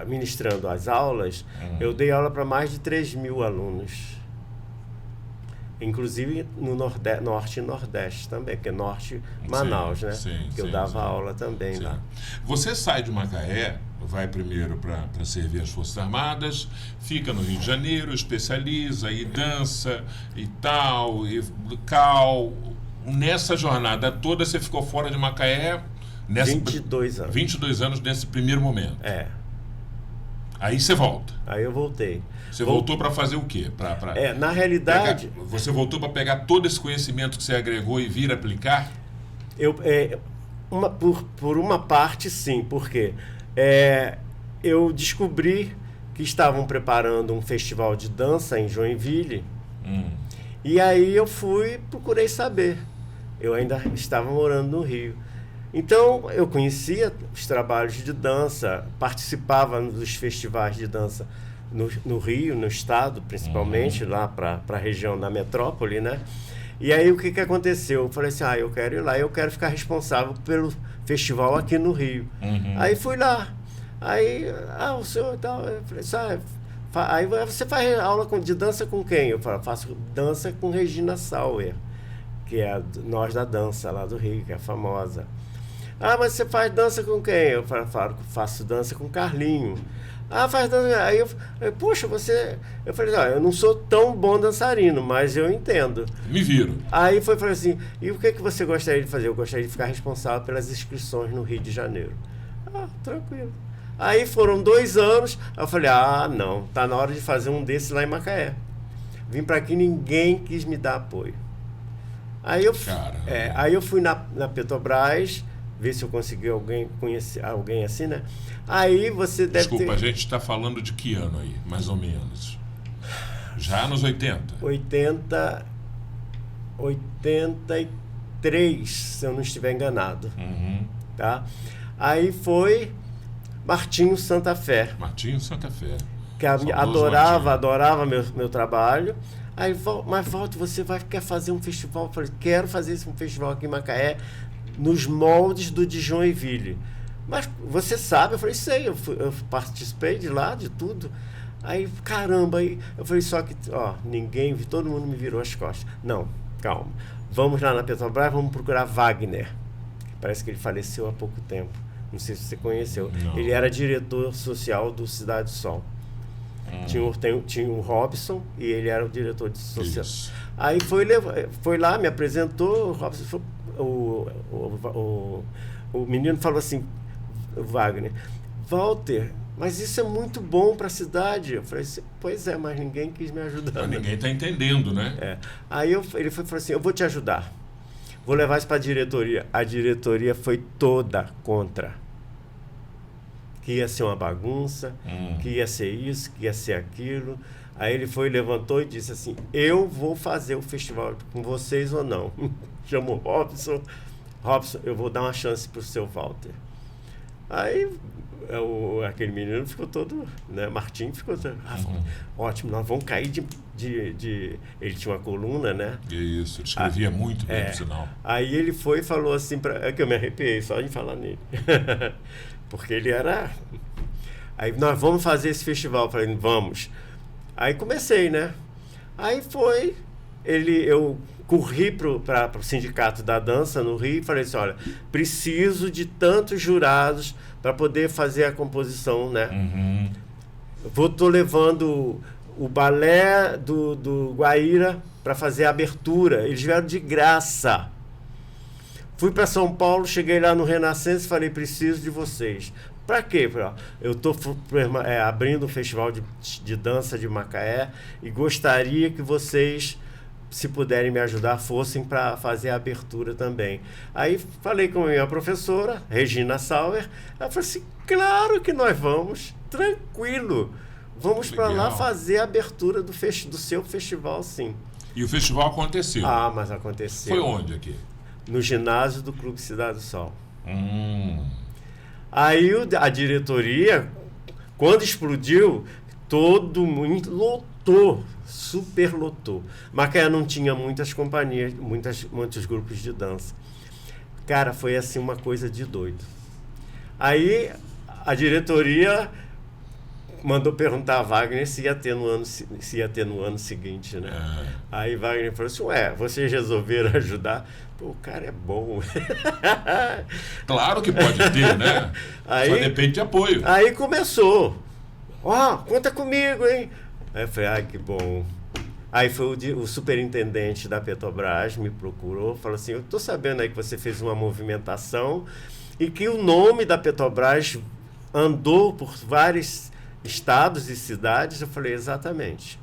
ministrando as aulas, eu dei aula para mais de 3.000 alunos. Inclusive no Norte e Nordeste também, porque Norte, Manaus, né? Que eu dava aula também lá. Você sai de Macaé, vai primeiro para servir as Forças Armadas, fica no Rio de Janeiro, especializa e dança e tal, e cal. Nessa jornada toda você ficou fora de Macaé... 22 anos. 22 anos nesse primeiro momento. Aí você volta. Aí eu voltei. Você voltou para fazer o quê? Na realidade... Você voltou para pegar todo esse conhecimento que você agregou e vir aplicar? Por uma parte, sim. Porque eu descobri que estavam preparando um festival de dança em Joinville. E aí eu procurei saber. Eu ainda estava morando no Rio. Então, eu conhecia os trabalhos de dança, participava dos festivais de dança no Rio, no estado, principalmente, lá para a região da metrópole, né? E aí, o que aconteceu? Eu falei assim, eu quero ir lá, eu quero ficar responsável pelo festival aqui no Rio. Aí fui lá. Aí, o senhor tal, eu falei, aí você faz aula de dança com quem? Eu falo, faço dança com Regina Sauer, que é Nós da Dança, lá do Rio, que é famosa. Mas você faz dança com quem? Eu faço dança com Carlinho. Faz dança... Aí eu puxa, você... Eu falei, eu não sou tão bom dançarino, mas eu entendo. Me viro. Aí falei assim, e o que você gostaria de fazer? Eu gostaria de ficar responsável pelas inscrições no Rio de Janeiro. Tranquilo. Aí foram 2 anos, eu falei, não, tá na hora de fazer um desses lá em Macaé. Vim para aqui, ninguém quis me dar apoio. Aí eu fui na Petrobras, ver se eu consegui conhecer alguém assim, né? Aí você deve Desculpa, a gente está falando de que ano aí, mais ou menos? Já nos 80? 83, se eu não estiver enganado. Tá? Aí foi Martinho Santa Fé. Martinho Santa Fé. Que adorava meu trabalho. Aí, mas Walter, você quer fazer um festival? Eu falei, quero fazer um festival aqui em Macaé, nos moldes do de Joinville. Mas você sabe? Eu falei, sei, eu participei de lá, de tudo. Aí, caramba, aí eu falei, só que, todo mundo me virou as costas. Não, calma. Vamos lá na Petrobras, vamos procurar Wagner. Parece que ele faleceu há pouco tempo. Não sei se você conheceu. Não. Ele era diretor social do Cidade do Sol. Tinha o Robson e ele era o diretor de social. Isso. Aí foi lá, me apresentou, o Robson o menino falou assim, Wagner, Walter, mas isso é muito bom para a cidade. Eu falei assim, pois é, mas ninguém quis me ajudar. Mas ninguém está entendendo, né? Aí ele falou assim, eu vou te ajudar. Vou levar isso para a diretoria. A diretoria foi toda contra. Que ia ser uma bagunça, que ia ser isso, que ia ser aquilo. Aí ele levantou e disse assim, eu vou fazer o festival com vocês ou não. Chamou Robson, eu vou dar uma chance pro seu Walter. Aí aquele menino ficou todo, né? Martim ficou todo, ótimo, nós vamos cair de... Ele tinha uma coluna, né? Isso, ele escrevia muito bem, por sinal. Aí ele foi e falou assim, é que eu me arrepiei só de falar nele. Porque ele era... Aí nós vamos fazer esse festival. Eu falei, vamos. Aí comecei, né? Aí eu corri para o Sindicato da Dança no Rio e falei assim, olha, preciso de tantos jurados para poder fazer a composição, né? Tô levando o balé do Guaíra para fazer a abertura. Eles vieram de graça. Fui para São Paulo, cheguei lá no Renascença e falei, preciso de vocês. Para quê? Eu estou abrindo um festival de dança de Macaé e gostaria que vocês, se puderem me ajudar, fossem para fazer a abertura também. Aí falei com a minha professora, Regina Sauer, ela falou assim, claro que nós vamos, tranquilo. Vamos para lá fazer a abertura do seu festival, sim. E o festival aconteceu? Ah, mas aconteceu. Foi onde aqui? No ginásio do Clube Cidade do Sol. Aí a diretoria, quando explodiu, todo mundo lotou, superlotou. Macaé não tinha muitas companhias, muitos grupos de dança. Cara, foi assim uma coisa de doido. Aí a diretoria mandou perguntar a Wagner se ia ter no ano seguinte, né? Aí Wagner falou assim, vocês resolveram ajudar? Pô, o cara é bom. Claro que pode ter, né? Só depende de apoio. Aí começou. Conta comigo, hein? Aí eu falei, que bom. Aí foi o superintendente da Petrobras, me procurou, falou assim, eu tô sabendo aí que você fez uma movimentação e que o nome da Petrobras andou por vários estados e cidades. Eu falei, exatamente.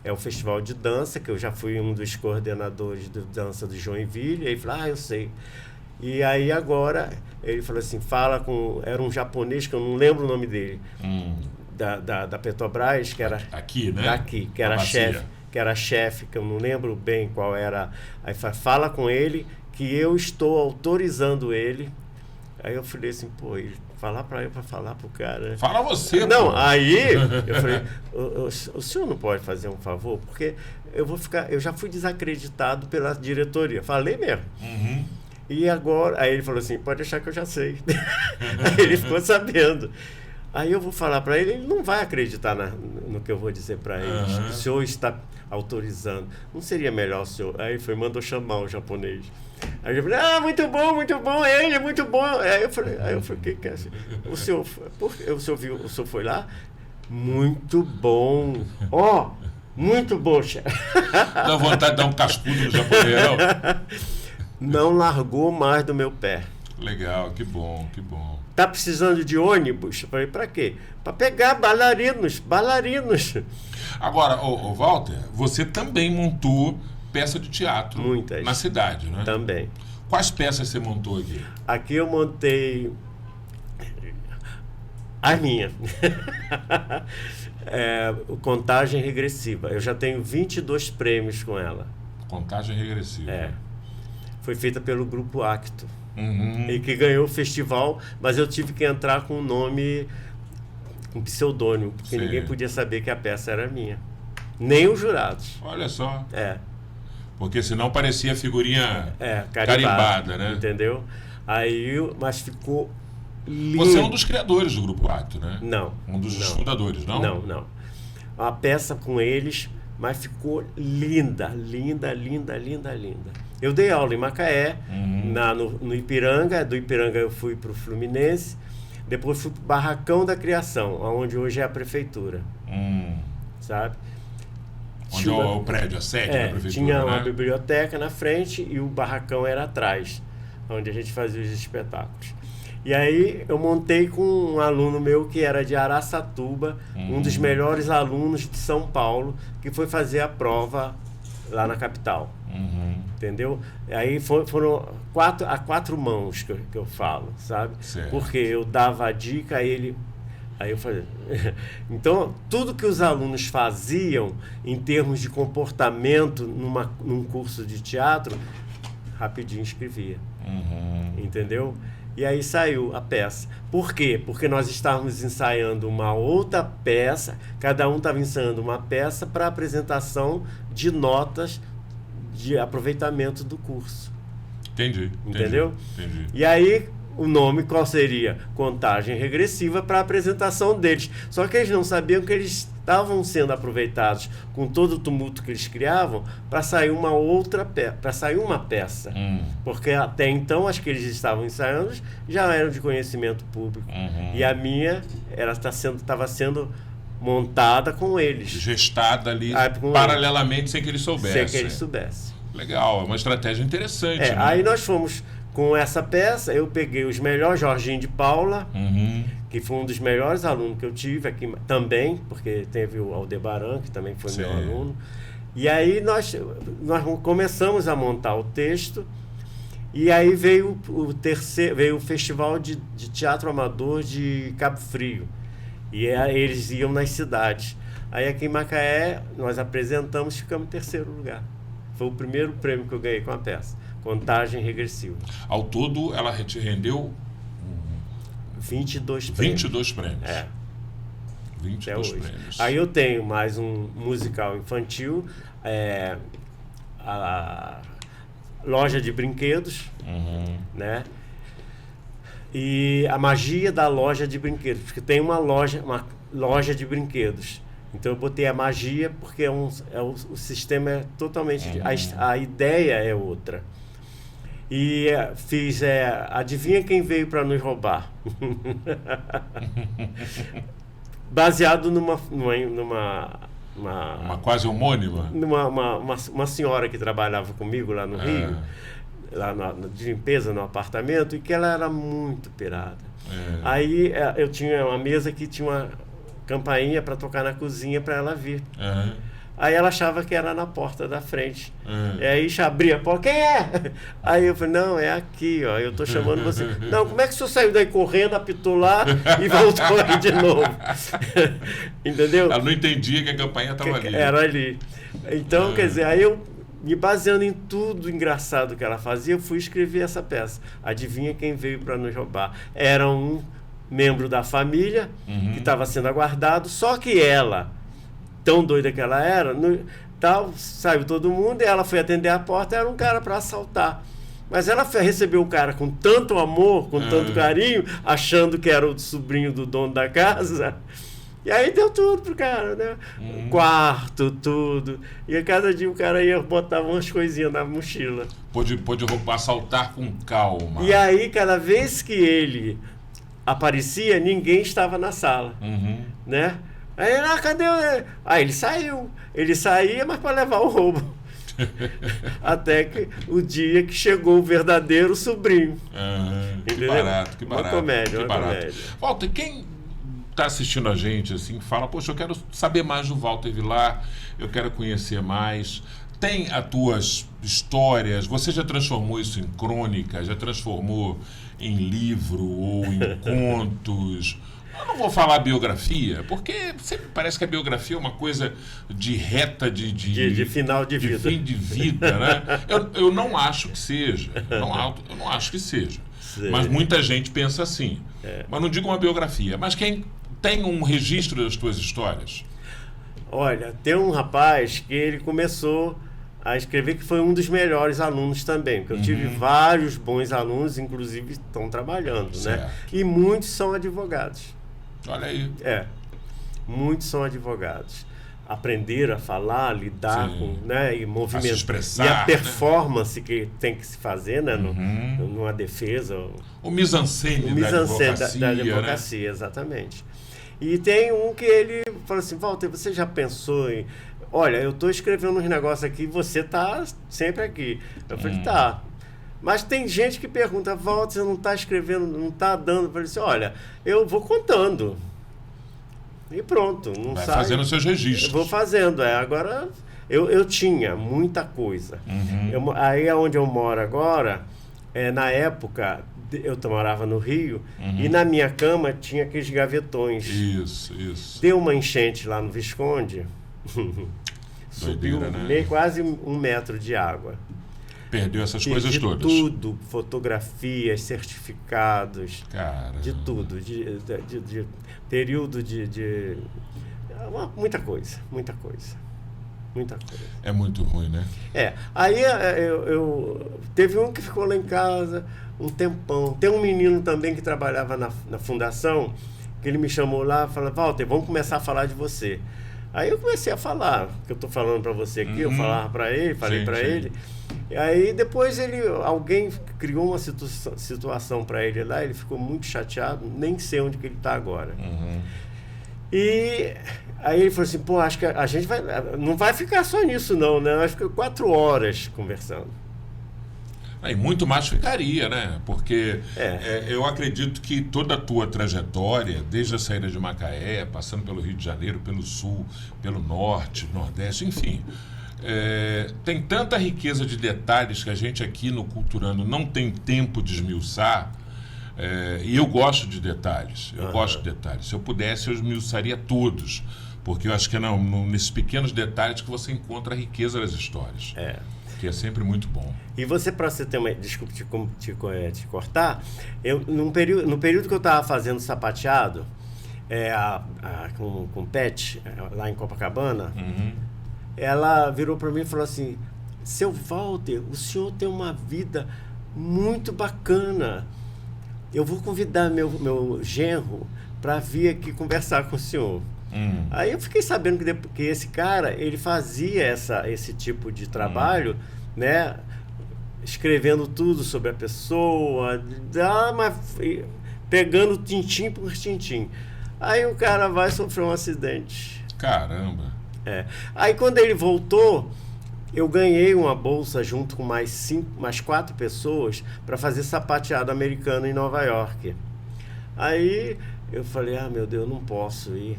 É o festival de dança, que eu já fui um dos coordenadores de dança do Joinville. Aí ele falou, eu sei. E aí agora, ele falou assim, era um japonês, que eu não lembro o nome dele, da Petrobras, que era... Aqui, né? Daqui, que era chefe, que eu não lembro bem qual era. Aí fala com ele que eu estou autorizando ele. Aí eu falei assim, falar para ele, para falar pro cara. Fala você, não, aí eu falei, o senhor não pode fazer um favor? Porque eu já fui desacreditado pela diretoria. Falei mesmo. E agora, aí ele falou assim, pode deixar que eu já sei. Aí ele ficou sabendo. Aí eu vou falar para ele não vai acreditar no que eu vou dizer para ele. O senhor está autorizando. Não seria melhor o senhor? Aí mandou chamar o japonês. Aí eu falei, muito bom, ele é muito bom. Aí eu falei, o que é assim? O senhor foi lá? Muito bom. Muito bom, chefe. Dá vontade de dar um cascudo no japonês, não largou mais do meu pé. Legal, que bom, que bom. Tá precisando de ônibus? Eu falei, pra quê? Pra pegar bailarinos. Agora, Walter, você também montou peça de teatro. Muitas. Na cidade, né? Também. Quais peças você montou aqui? Aqui eu montei a minha. Contagem Regressiva. Eu já tenho 22 prêmios com ela. Contagem Regressiva. Foi feita pelo Grupo Acto. E que ganhou o festival, mas eu tive que entrar com um nome, um pseudônimo, porque ninguém podia saber que a peça era minha. Nem os jurados. Olha só. Porque senão parecia figurinha carimbada, né? Entendeu? Mas ficou lindo. Você é um dos criadores do Grupo Acto, né? Não. Um dos fundadores, não? Não. Uma peça com eles, mas ficou linda. Eu dei aula em Macaé, no Ipiranga. Do Ipiranga eu fui para o Fluminense. Depois fui para o Barracão da Criação, onde hoje é a prefeitura. Sabe? Onde é o prédio, a sede da prefeitura, tinha uma né? biblioteca na frente e o barracão era atrás, onde a gente fazia os espetáculos. E aí eu montei com um aluno meu que era de Araçatuba, um dos melhores alunos de São Paulo, que foi fazer a prova lá na capital. Entendeu? Aí foram a quatro mãos que eu falo, sabe? Certo. Porque eu dava a dica a ele. Aí eu falei, então, tudo que os alunos faziam em termos de comportamento num curso de teatro, rapidinho escrevia. Entendeu? E aí saiu a peça. Por quê? Porque nós estávamos ensaiando uma outra peça, cada um estava ensaiando uma peça para apresentação de notas de aproveitamento do curso. Entendi. Entendeu? Entendi. E aí, o nome qual seria? Contagem Regressiva para a apresentação deles. Só que eles não sabiam que eles estavam sendo aproveitados com todo o tumulto que eles criavam para sair uma peça. Porque até então as que eles estavam ensaiando já eram de conhecimento público. E a minha estava sendo montada com eles. Gestada ali paralelamente, sem que eles soubessem. Sem que eles soubessem. Legal, é uma estratégia interessante. Né? Aí nós fomos com essa peça, eu peguei os melhores, Jorginho de Paula, que foi um dos melhores alunos que eu tive aqui também, porque teve o Aldebaran, que também foi meu aluno. E aí nós começamos a montar o texto, e aí veio o Festival de Teatro Amador de Cabo Frio. E eles iam nas cidades. Aí aqui em Macaé, nós apresentamos e ficamos em 3º lugar. Foi o primeiro prêmio que eu ganhei com a peça. Contagem regressiva. Ao todo, ela te rendeu 22 prêmios. 22 prêmios. 22 hoje. prêmios. Aí eu tenho mais um musical infantil, a Loja de Brinquedos, né? E a magia da loja de brinquedos, porque tem uma loja de brinquedos. Então eu botei a magia porque o sistema é totalmente... A ideia é outra. E fiz... adivinha quem veio para nos roubar? Baseado numa quase homônima? Uma senhora que trabalhava comigo lá no Rio, lá de limpeza no apartamento, e que ela era muito pirada. Aí eu tinha uma mesa que tinha uma campainha para tocar na cozinha para ela vir. Aí ela achava que era na porta da frente. E aí abria a porta, quem é? Aí eu falei, não, é aqui, ó, eu tô chamando você. Não, como é que o senhor saiu daí correndo, apitou lá e voltou aí de novo? Entendeu? Ela não entendia que a campainha estava ali. Era ali. Então, quer dizer, aí eu, me baseando em tudo engraçado que ela fazia, eu fui escrever essa peça. Adivinha quem veio para nos roubar? Era um membro da família que estava sendo aguardado, só que ela, tão doida que ela era, saiu todo mundo e ela foi atender a porta, era um cara para assaltar. Mas ela recebeu o cara com tanto amor, com tanto carinho, achando que era o sobrinho do dono da casa. E aí deu tudo pro cara, né? Quarto, tudo. E a cada dia o cara ia botar umas coisinhas na mochila. Pôde assaltar com calma. E aí, cada vez que ele aparecia, ninguém estava na sala, né? Aí, cadê o... Aí ele saiu. Ele saía, mas para levar o roubo. Até que o dia que chegou o verdadeiro sobrinho. Que barato, que barato. Uma comédia, comédia. Walter, quem está assistindo a gente, assim, fala, poxa, eu quero saber mais do Walter Villar, eu quero conhecer mais. Tem as tuas histórias, você já transformou isso em crônica, já transformou em livro ou em contos? Eu não vou falar biografia, porque sempre parece que a biografia é uma coisa de reta de final de vida. De fim de vida, né? Eu não acho que seja. Eu não acho que seja. Sim. Mas muita gente pensa assim. Mas não digo uma biografia. Mas quem tem um registro das tuas histórias? Olha, tem um rapaz que ele começou a escrever, que foi um dos melhores alunos também, porque eu tive vários bons alunos, inclusive estão trabalhando, certo, né? E muitos são advogados. Olha aí. Muitos são advogados. Aprenderam a falar, lidar com, né, e movimentar. A se expressar, e a performance, né, que tem que se fazer, né, numa defesa. O mise-en-scène da advocacia, né? Exatamente. E tem um que ele falou assim, Walter, você já pensou em... Olha, eu estou escrevendo uns negócios aqui, você está sempre aqui. Eu falei, tá. Mas tem gente que pergunta, Walter, você não está escrevendo, não está dando. Eu falei assim, olha, eu vou contando. E pronto. Não vai sai, fazendo seus registros. Eu vou fazendo. Agora, eu tinha muita coisa. Aí é onde eu moro agora, na época, eu morava no Rio, e na minha cama tinha aqueles gavetões. Isso. Deu uma enchente lá no Visconde, subiu, né? Quase 1 metro de água. Perdeu essas coisas todas. Tudo, fotografias, certificados, cara, de tudo, de período de muita coisa. É muito ruim, né? Aí teve um que ficou lá em casa um tempão. Tem um menino também que trabalhava na fundação, que ele me chamou lá e falou, Walter, vamos começar a falar de você. Aí eu comecei a falar, que eu estou falando para você aqui, eu falava para ele, falei para ele. E aí depois alguém criou uma situação para ele lá, ele ficou muito chateado, nem sei onde que ele está agora. E Aí ele falou assim, pô, acho que a gente não vai ficar só nisso não, né? Vai ficar 4 horas conversando. E muito mais ficaria, né? Porque eu acredito que toda a tua trajetória, desde a saída de Macaé, passando pelo Rio de Janeiro, pelo Sul, pelo Norte, Nordeste, enfim, tem tanta riqueza de detalhes que a gente aqui no Culturando não tem tempo de esmiuçar. E eu gosto de detalhes, gosto de detalhes. Se eu pudesse, eu esmiuçaria todos, porque eu acho que é nesses pequenos detalhes que você encontra a riqueza das histórias. Que é sempre muito bom. E você, para você ter uma... Desculpa te cortar, no período que eu estava fazendo sapateado, com Pet, lá em Copacabana, ela virou para mim e falou assim, seu Walter, o senhor tem uma vida muito bacana. Eu vou convidar meu genro para vir aqui conversar com o senhor. Aí eu fiquei sabendo que esse cara, ele fazia esse tipo de trabalho, né? Escrevendo tudo sobre a pessoa, pegando tintim por tintim. Aí o cara vai sofrer um acidente. Caramba! Aí quando ele voltou, eu ganhei uma bolsa junto com mais 4 pessoas para fazer sapateado americano em Nova York. Aí eu falei, meu Deus, não posso ir.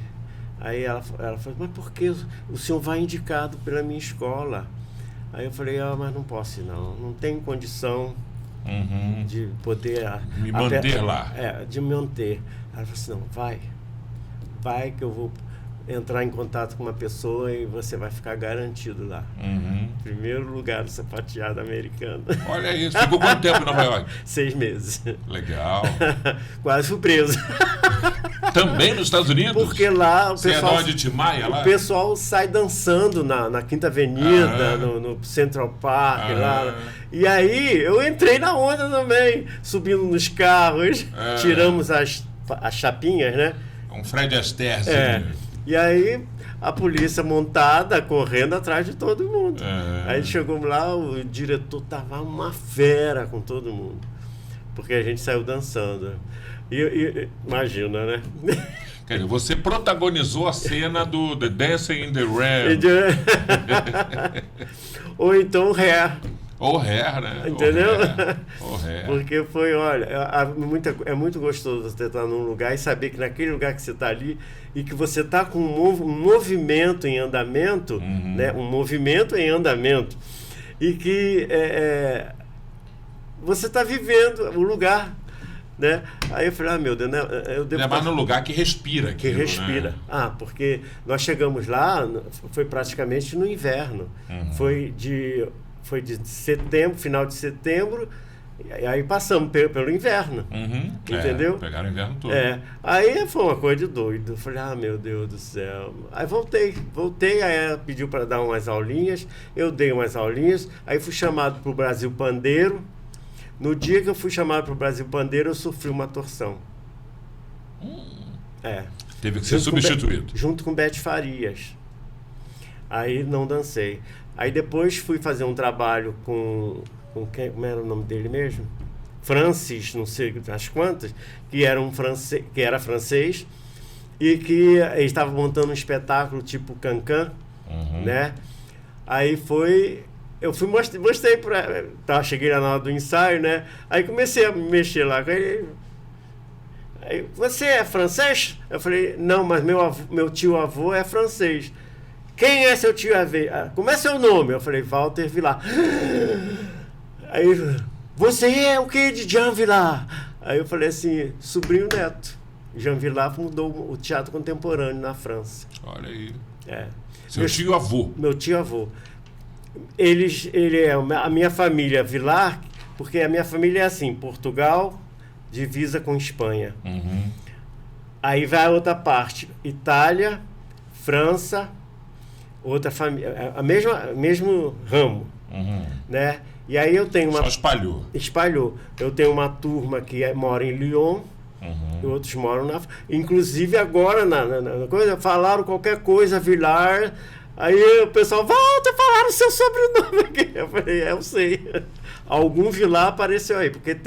Aí ela falou, mas por que o senhor vai indicado pela minha escola? Aí eu falei, mas não posso ir não tenho condição de poder... Me manter lá. De me manter. Ela falou assim, não, vai que eu vou entrar em contato com uma pessoa e você vai ficar garantido lá. Primeiro lugar do sapateado americano. Olha isso, ficou quanto tempo em Nova York? 6 meses. Legal. Quase fui preso. Também nos Estados Unidos? Porque lá o pessoal... de Timaya, lá? O pessoal sai dançando na Quinta Avenida, no Central Park, lá. E aí eu entrei na onda também, subindo nos carros, tiramos as chapinhas, né? Um Fred Astaire. E aí a polícia montada, correndo atrás de todo mundo. Aí chegou lá, o diretor tava uma fera com todo mundo. Porque a gente saiu dançando. Imagina, né? Quer dizer, você protagonizou a cena do The Dancing in the Rain. Ou então Hair. Ou Hair, né? Entendeu? Ou Hair. Porque foi, olha, é muito gostoso você estar num lugar e saber que naquele lugar que você está ali e que você está com um movimento em andamento, né? Um movimento em andamento, e que você está vivendo o lugar, né? Aí eu falei, meu Deus, né? Mas no lugar que respira aquilo, que respira. Né? Porque nós chegamos lá, foi praticamente no inverno. Foi de setembro, final de setembro, e aí passamos pelo inverno. Entendeu? Pegaram o inverno todo. Aí foi uma coisa de doido. Eu falei, meu Deus do céu. Aí voltei, aí ela pediu para dar umas aulinhas, eu dei umas aulinhas, aí fui chamado para o Brasil Pandeiro. No dia que eu fui chamado para o Brasil Pandeiro, eu sofri uma torção. Teve que ser substituído. Junto com Bete Farias. Aí não dancei. Aí depois fui fazer um trabalho com quem, como era o nome dele mesmo? Francis, não sei as quantas, que era francês e que ele estava montando um espetáculo tipo Cancan, né? Aí eu mostrei cheguei lá na hora do ensaio, né? Aí comecei a me mexer lá. Aí, você é francês? Eu falei, não, mas meu tio-avô é francês. Quem é seu tio-avô? Como é seu nome? Eu falei, Walter Villar. Aí, você é o que de Jean Villar? Aí eu falei assim, sobrinho neto. Jean Villar mudou o teatro contemporâneo na França. Olha aí. Seu tio-avô. Meu tio-avô. Ele é a minha família Villar, porque a minha família é assim, Portugal, divisa com Espanha. Aí vai a outra parte, Itália, França, outra família, mesmo ramo, né? E aí eu tenho uma... Só espalhou. Eu tenho uma turma que mora em Lyon, e outros moram inclusive agora na coisa, falaram qualquer coisa, Villar, aí o pessoal, volta, falaram o seu sobrenome aqui. Eu falei, eu sei. algum Vilar apareceu aí, porque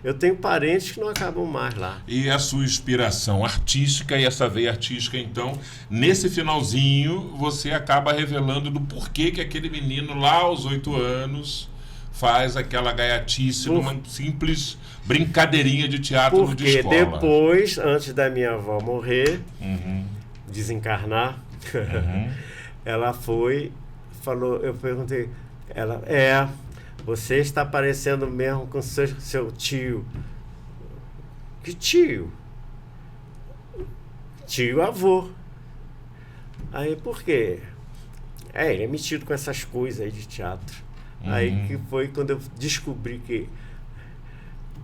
eu tenho parentes que não acabam mais lá. E a sua inspiração artística e essa veia artística, então, nesse finalzinho, você acaba revelando do porquê que aquele menino lá aos 8 anos faz aquela gaiatice numa simples brincadeirinha de teatro de escola. Porque depois, antes da minha avó morrer, desencarnar, ela falou, eu perguntei, ela, você está parecendo mesmo com seu tio. Que tio? Tio avô. Aí, por quê? Ele é metido com essas coisas aí de teatro. Aí que foi quando eu descobri que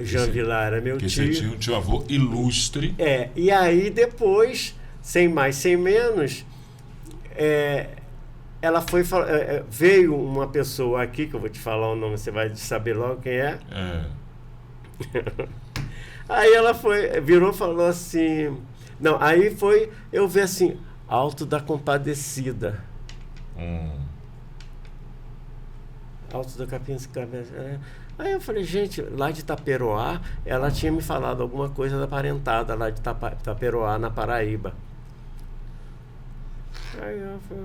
Jean Vilar era meu tio. Que você tinha um tio avô ilustre. E aí depois, sem mais, sem menos, ela foi veio uma pessoa aqui, que eu vou te falar o nome, você vai saber logo quem é. Aí ela virou e falou assim... Não, aí eu vi assim, Alto da Compadecida. Alto da Compadecida. Aí eu falei, gente, lá de Itaperoá, ela tinha me falado alguma coisa da parentada lá de Itaperoá, na Paraíba. Aí eu falei...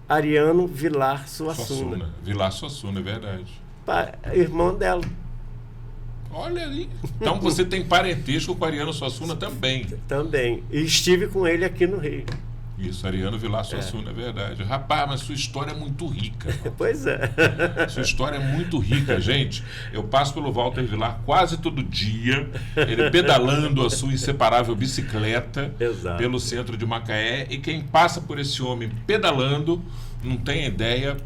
Ariano Vilar Suassuna. Vilar Suassuna, é verdade. Irmão dela. Olha ali. Então você tem parentesco com Ariano Suassuna também. Também. E estive com ele aqui no Rio. Isso, Ariano Vilar Suassuna, é verdade. Rapaz, mas sua história é muito rica. Pois é. Sua história é muito rica, gente. Eu passo pelo Walter Vilar quase todo dia, ele pedalando a sua inseparável bicicleta pelo centro de Macaé, e quem passa por esse homem pedalando não tem ideia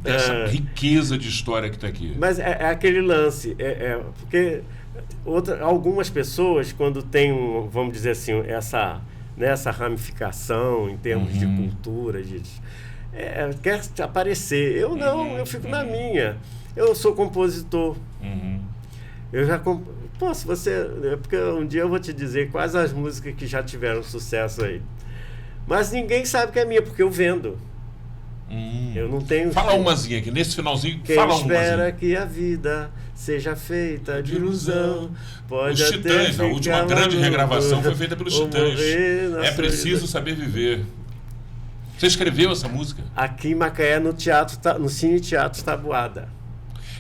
dessa riqueza de história que está aqui. Mas é aquele lance, porque algumas pessoas, quando tem, vamos dizer assim, nessa ramificação em termos de cultura, quer aparecer. Eu não, eu fico na minha. Eu sou compositor. Eu já se você... Porque um dia eu vou te dizer quais as músicas que já tiveram sucesso aí. Mas ninguém sabe que é minha, porque eu vendo. Eu não tenho... Fala umazinha aqui, nesse finalzinho, quem fala espera que a vida seja feita de ilusão, pode Os até Titãs, a última grande regravação foi feita pelos Titãs. É preciso saber viver. Você escreveu essa música? Aqui em Macaé, no Cine Teatro Tabuada.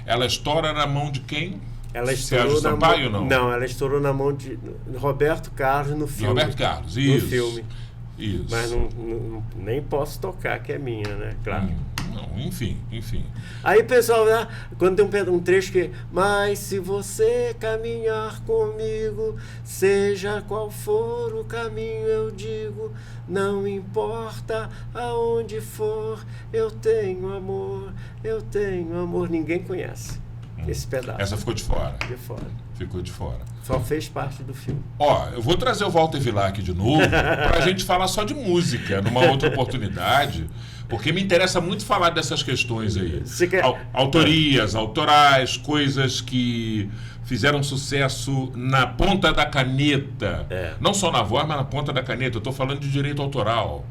Ela estoura na mão de quem? Ela estourou na Sampaio, mão... Não, ela estourou na mão de Roberto Carlos no filme. Roberto Carlos, isso. No filme. Isso. Mas nem posso tocar, que é minha, né? Claro. Não, enfim. Aí, pessoal, quando tem um trecho que... Mas se você caminhar comigo, seja qual for o caminho, eu digo, não importa aonde for, eu tenho amor. Ninguém conhece esse pedaço. Essa ficou de fora. De fora. Ficou de fora. Só fez parte do filme. Eu vou trazer o Walter Vilar aqui de novo para a gente falar só de música numa outra oportunidade, porque me interessa muito falar dessas questões aí. Autorias, autorais, coisas que fizeram sucesso na ponta da caneta. Não só na voz, mas na ponta da caneta. Eu estou falando de direito autoral,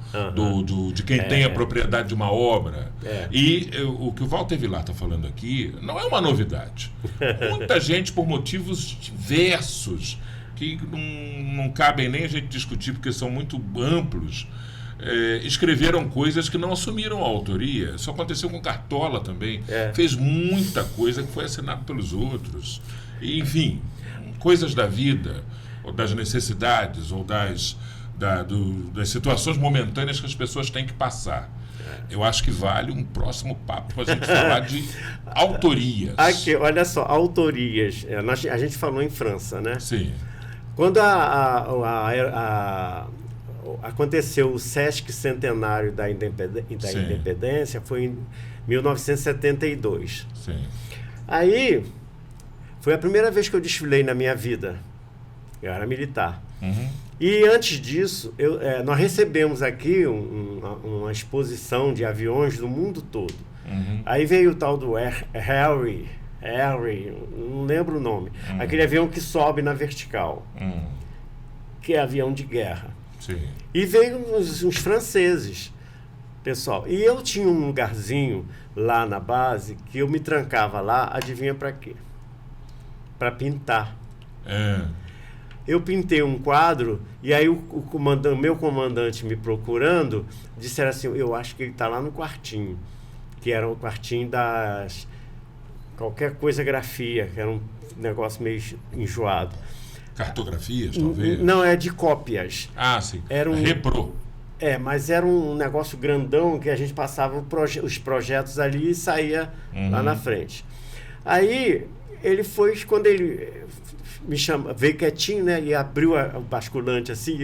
de quem tem a propriedade de uma obra. E o que o Walter Vilar está falando aqui não é uma novidade. Muita gente, por motivos diversos, que não cabem nem a gente discutir, porque são muito amplos, escreveram coisas que não assumiram a autoria. Isso aconteceu com Cartola também. Fez muita coisa que foi assinada pelos outros. Enfim, coisas da vida, ou das necessidades, ou das situações momentâneas que as pessoas têm que passar. Eu acho que vale um próximo papo para a gente falar de autorias. Aqui, olha só, autorias. A gente falou em França, né? Sim. Quando aconteceu o Sesc Centenário da Independência, foi em 1972. Sim. Aí, foi a primeira vez que eu desfilei na minha vida. Eu era militar. E antes disso, nós recebemos aqui uma exposição de aviões do mundo todo. Aí veio o tal do Harry, não lembro o nome. Aquele avião que sobe na vertical, que é avião de guerra. Sim. E veio uns franceses. pessoal. E eu tinha um lugarzinho lá na base que eu me trancava lá, adivinha para quê? Para pintar. Eu pintei um quadro e aí o meu comandante me procurando, disseram assim, eu acho que ele está lá no quartinho, que era o quartinho das... qualquer coisa grafia, que era um negócio meio enjoado. Cartografias, talvez? Não, é de cópias. Ah, sim. Era Repro. Mas era um negócio grandão que a gente passava os projetos ali e saía lá na frente. Aí, ele foi, quando ele me chama, veio quietinho, né? E abriu o basculante assim,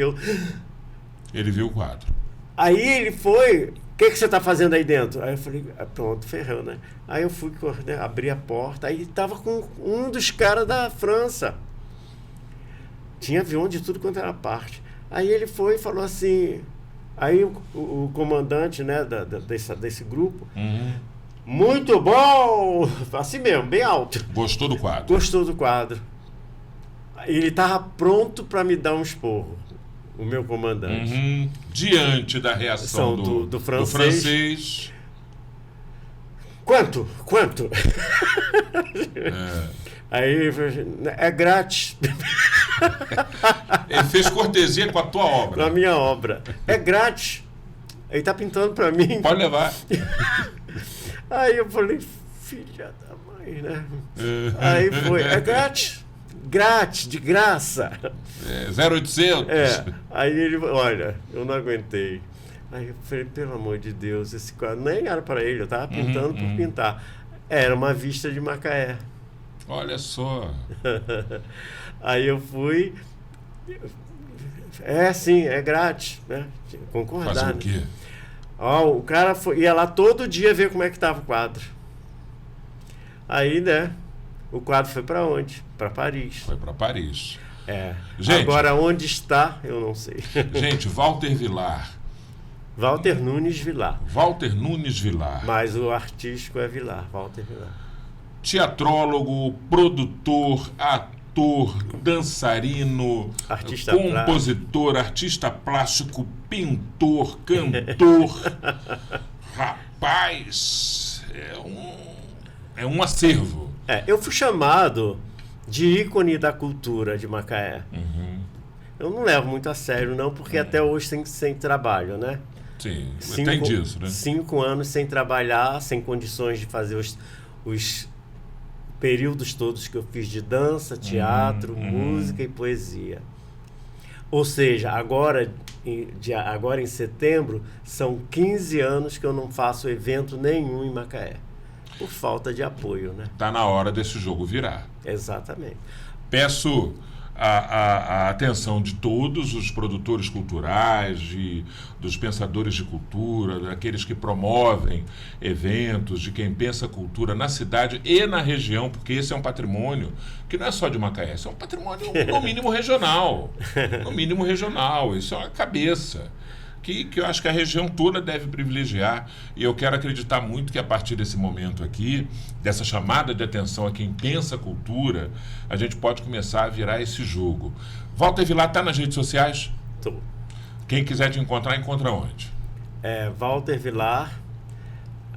Ele viu o quadro. Aí ele foi, o que você está fazendo aí dentro? Aí eu falei, pronto, ferrou, né? Aí eu fui, né, abri a porta, aí tava com um dos caras da França. Tinha avião de tudo quanto era parte. Aí ele foi e falou assim... Aí o comandante, né, desse grupo, muito bom, assim mesmo, bem alto. Gostou do quadro? Gostou do quadro. Ele estava pronto para me dar um esporro, o meu comandante. Diante da reação do francês. Quanto? Aí ele falou assim, é grátis. Ele fez cortesia com a tua obra. Na minha obra. É grátis. Ele tá pintando para mim. Pode levar. Aí eu falei, filha da mãe, né? Aí foi, é grátis. Grátis, de graça. 0800. Aí ele, olha, eu não aguentei. Aí eu falei, pelo amor de Deus, esse quadro nem era para ele, eu tava pintando por pintar. Era uma vista de Macaé. Olha só. Aí eu fui. Sim, é grátis, né? Concordar. Fazer o quê? O cara ia lá todo dia ver como é que estava o quadro. Aí, né? O quadro foi para onde? Para Paris. Foi para Paris. Gente, agora, onde está, eu não sei. Gente, Walter Villar. Walter Nunes Villar. Walter Nunes Villar. Mas o artístico é Villar, Walter Villar. Teatrólogo, produtor, ator, dançarino, artista compositor, artista plástico, pintor, cantor. Rapaz, é um acervo. Eu fui chamado de ícone da cultura de Macaé. Eu não levo muito a sério, não, porque até hoje sem trabalho, né? Sim, tem disso, né? 5 anos sem trabalhar, sem condições de fazer os períodos todos que eu fiz de dança, teatro, música e poesia. Ou seja, agora em setembro, são 15 anos que eu não faço evento nenhum em Macaé. Por falta de apoio, né? Está na hora desse jogo virar. Exatamente. Peço a atenção de todos os produtores culturais, dos pensadores de cultura, daqueles que promovem eventos, de quem pensa cultura na cidade e na região, porque esse é um patrimônio que não é só de Macaé, esse é um patrimônio no mínimo regional. No mínimo regional, isso é uma cabeça. Que eu acho que a região toda deve privilegiar, e eu quero acreditar muito que a partir desse momento aqui, dessa chamada de atenção a quem pensa cultura, a gente pode começar a virar esse jogo. Walter Villar está nas redes sociais? Tô. Quem quiser te encontrar, encontra onde? Walter Villar,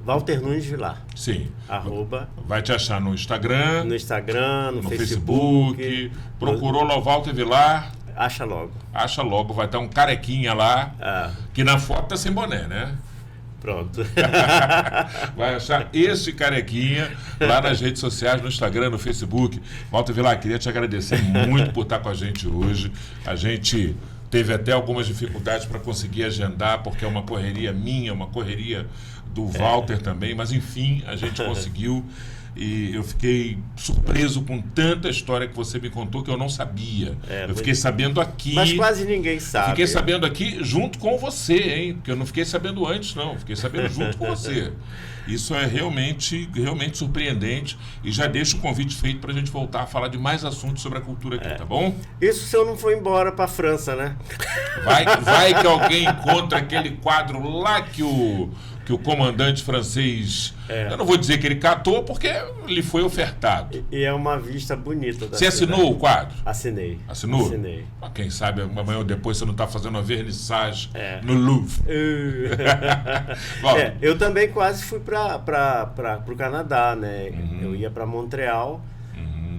Walter Nunes Villar. Sim. @ Vai te achar no Instagram, no Facebook. Procurou lá o Walter Villar. Acha logo. Vai estar um carequinha lá, que na foto tá sem boné, né? Pronto. Vai achar esse carequinha lá nas redes sociais, no Instagram, no Facebook. Walter Villar, queria te agradecer muito por estar com a gente hoje. A gente teve até algumas dificuldades para conseguir agendar, porque é uma correria minha, uma correria do Walter também, mas enfim, a gente conseguiu. E eu fiquei surpreso com tanta história que você me contou que eu não sabia. Eu fiquei sabendo aqui. Mas quase ninguém sabe. Fiquei sabendo aqui junto com você, hein? Porque eu não fiquei sabendo antes, não. Fiquei sabendo junto com você. Isso é realmente surpreendente. E já deixo o convite feito para a gente voltar a falar de mais assuntos sobre a cultura aqui, tá bom? Isso se eu não for embora para a França, né? Vai que alguém encontra aquele quadro lá que o que o comandante francês, eu não vou dizer que ele catou, porque lhe foi ofertado. E é uma vista bonita da Você assinou o quadro? Assinei. Assinou? Assinei. Quem sabe amanhã ou depois você não está fazendo uma vernissagem no Louvre. Bom, eu também quase fui para o Canadá, né? Eu ia para Montreal,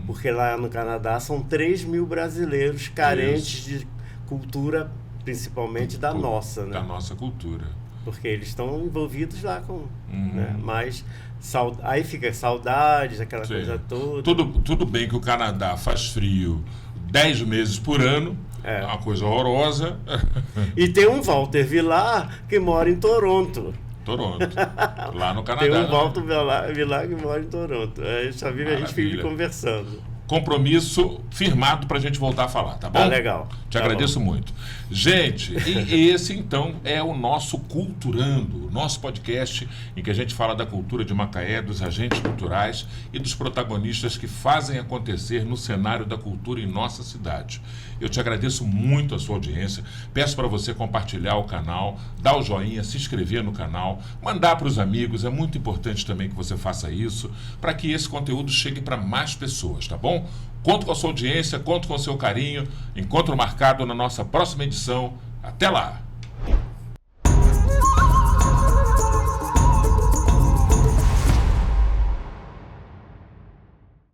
porque lá no Canadá são 3 mil brasileiros carentes de cultura, principalmente da nossa, né? Da nossa cultura. Porque eles estão envolvidos lá com... Né? Mas aí fica saudades, aquela coisa toda. Tudo bem que o Canadá faz frio 10 meses por ano, é uma coisa horrorosa. E tem um Walter Villar que mora em Toronto. Lá no Canadá. Tem um Walter Villar que mora em Toronto. A gente fica conversando. Compromisso firmado para a gente voltar a falar, tá bom? Legal. Te agradeço muito. Gente, e esse então é o nosso Culturando, o nosso podcast em que a gente fala da cultura de Macaé, dos agentes culturais e dos protagonistas que fazem acontecer no cenário da cultura em nossa cidade. Eu te agradeço muito a sua audiência, peço para você compartilhar o canal, dar o joinha, se inscrever no canal, mandar para os amigos, é muito importante também que você faça isso, para que esse conteúdo chegue para mais pessoas, tá bom? Conto com a sua audiência, conto com o seu carinho. Encontro marcado na nossa próxima edição. Até lá!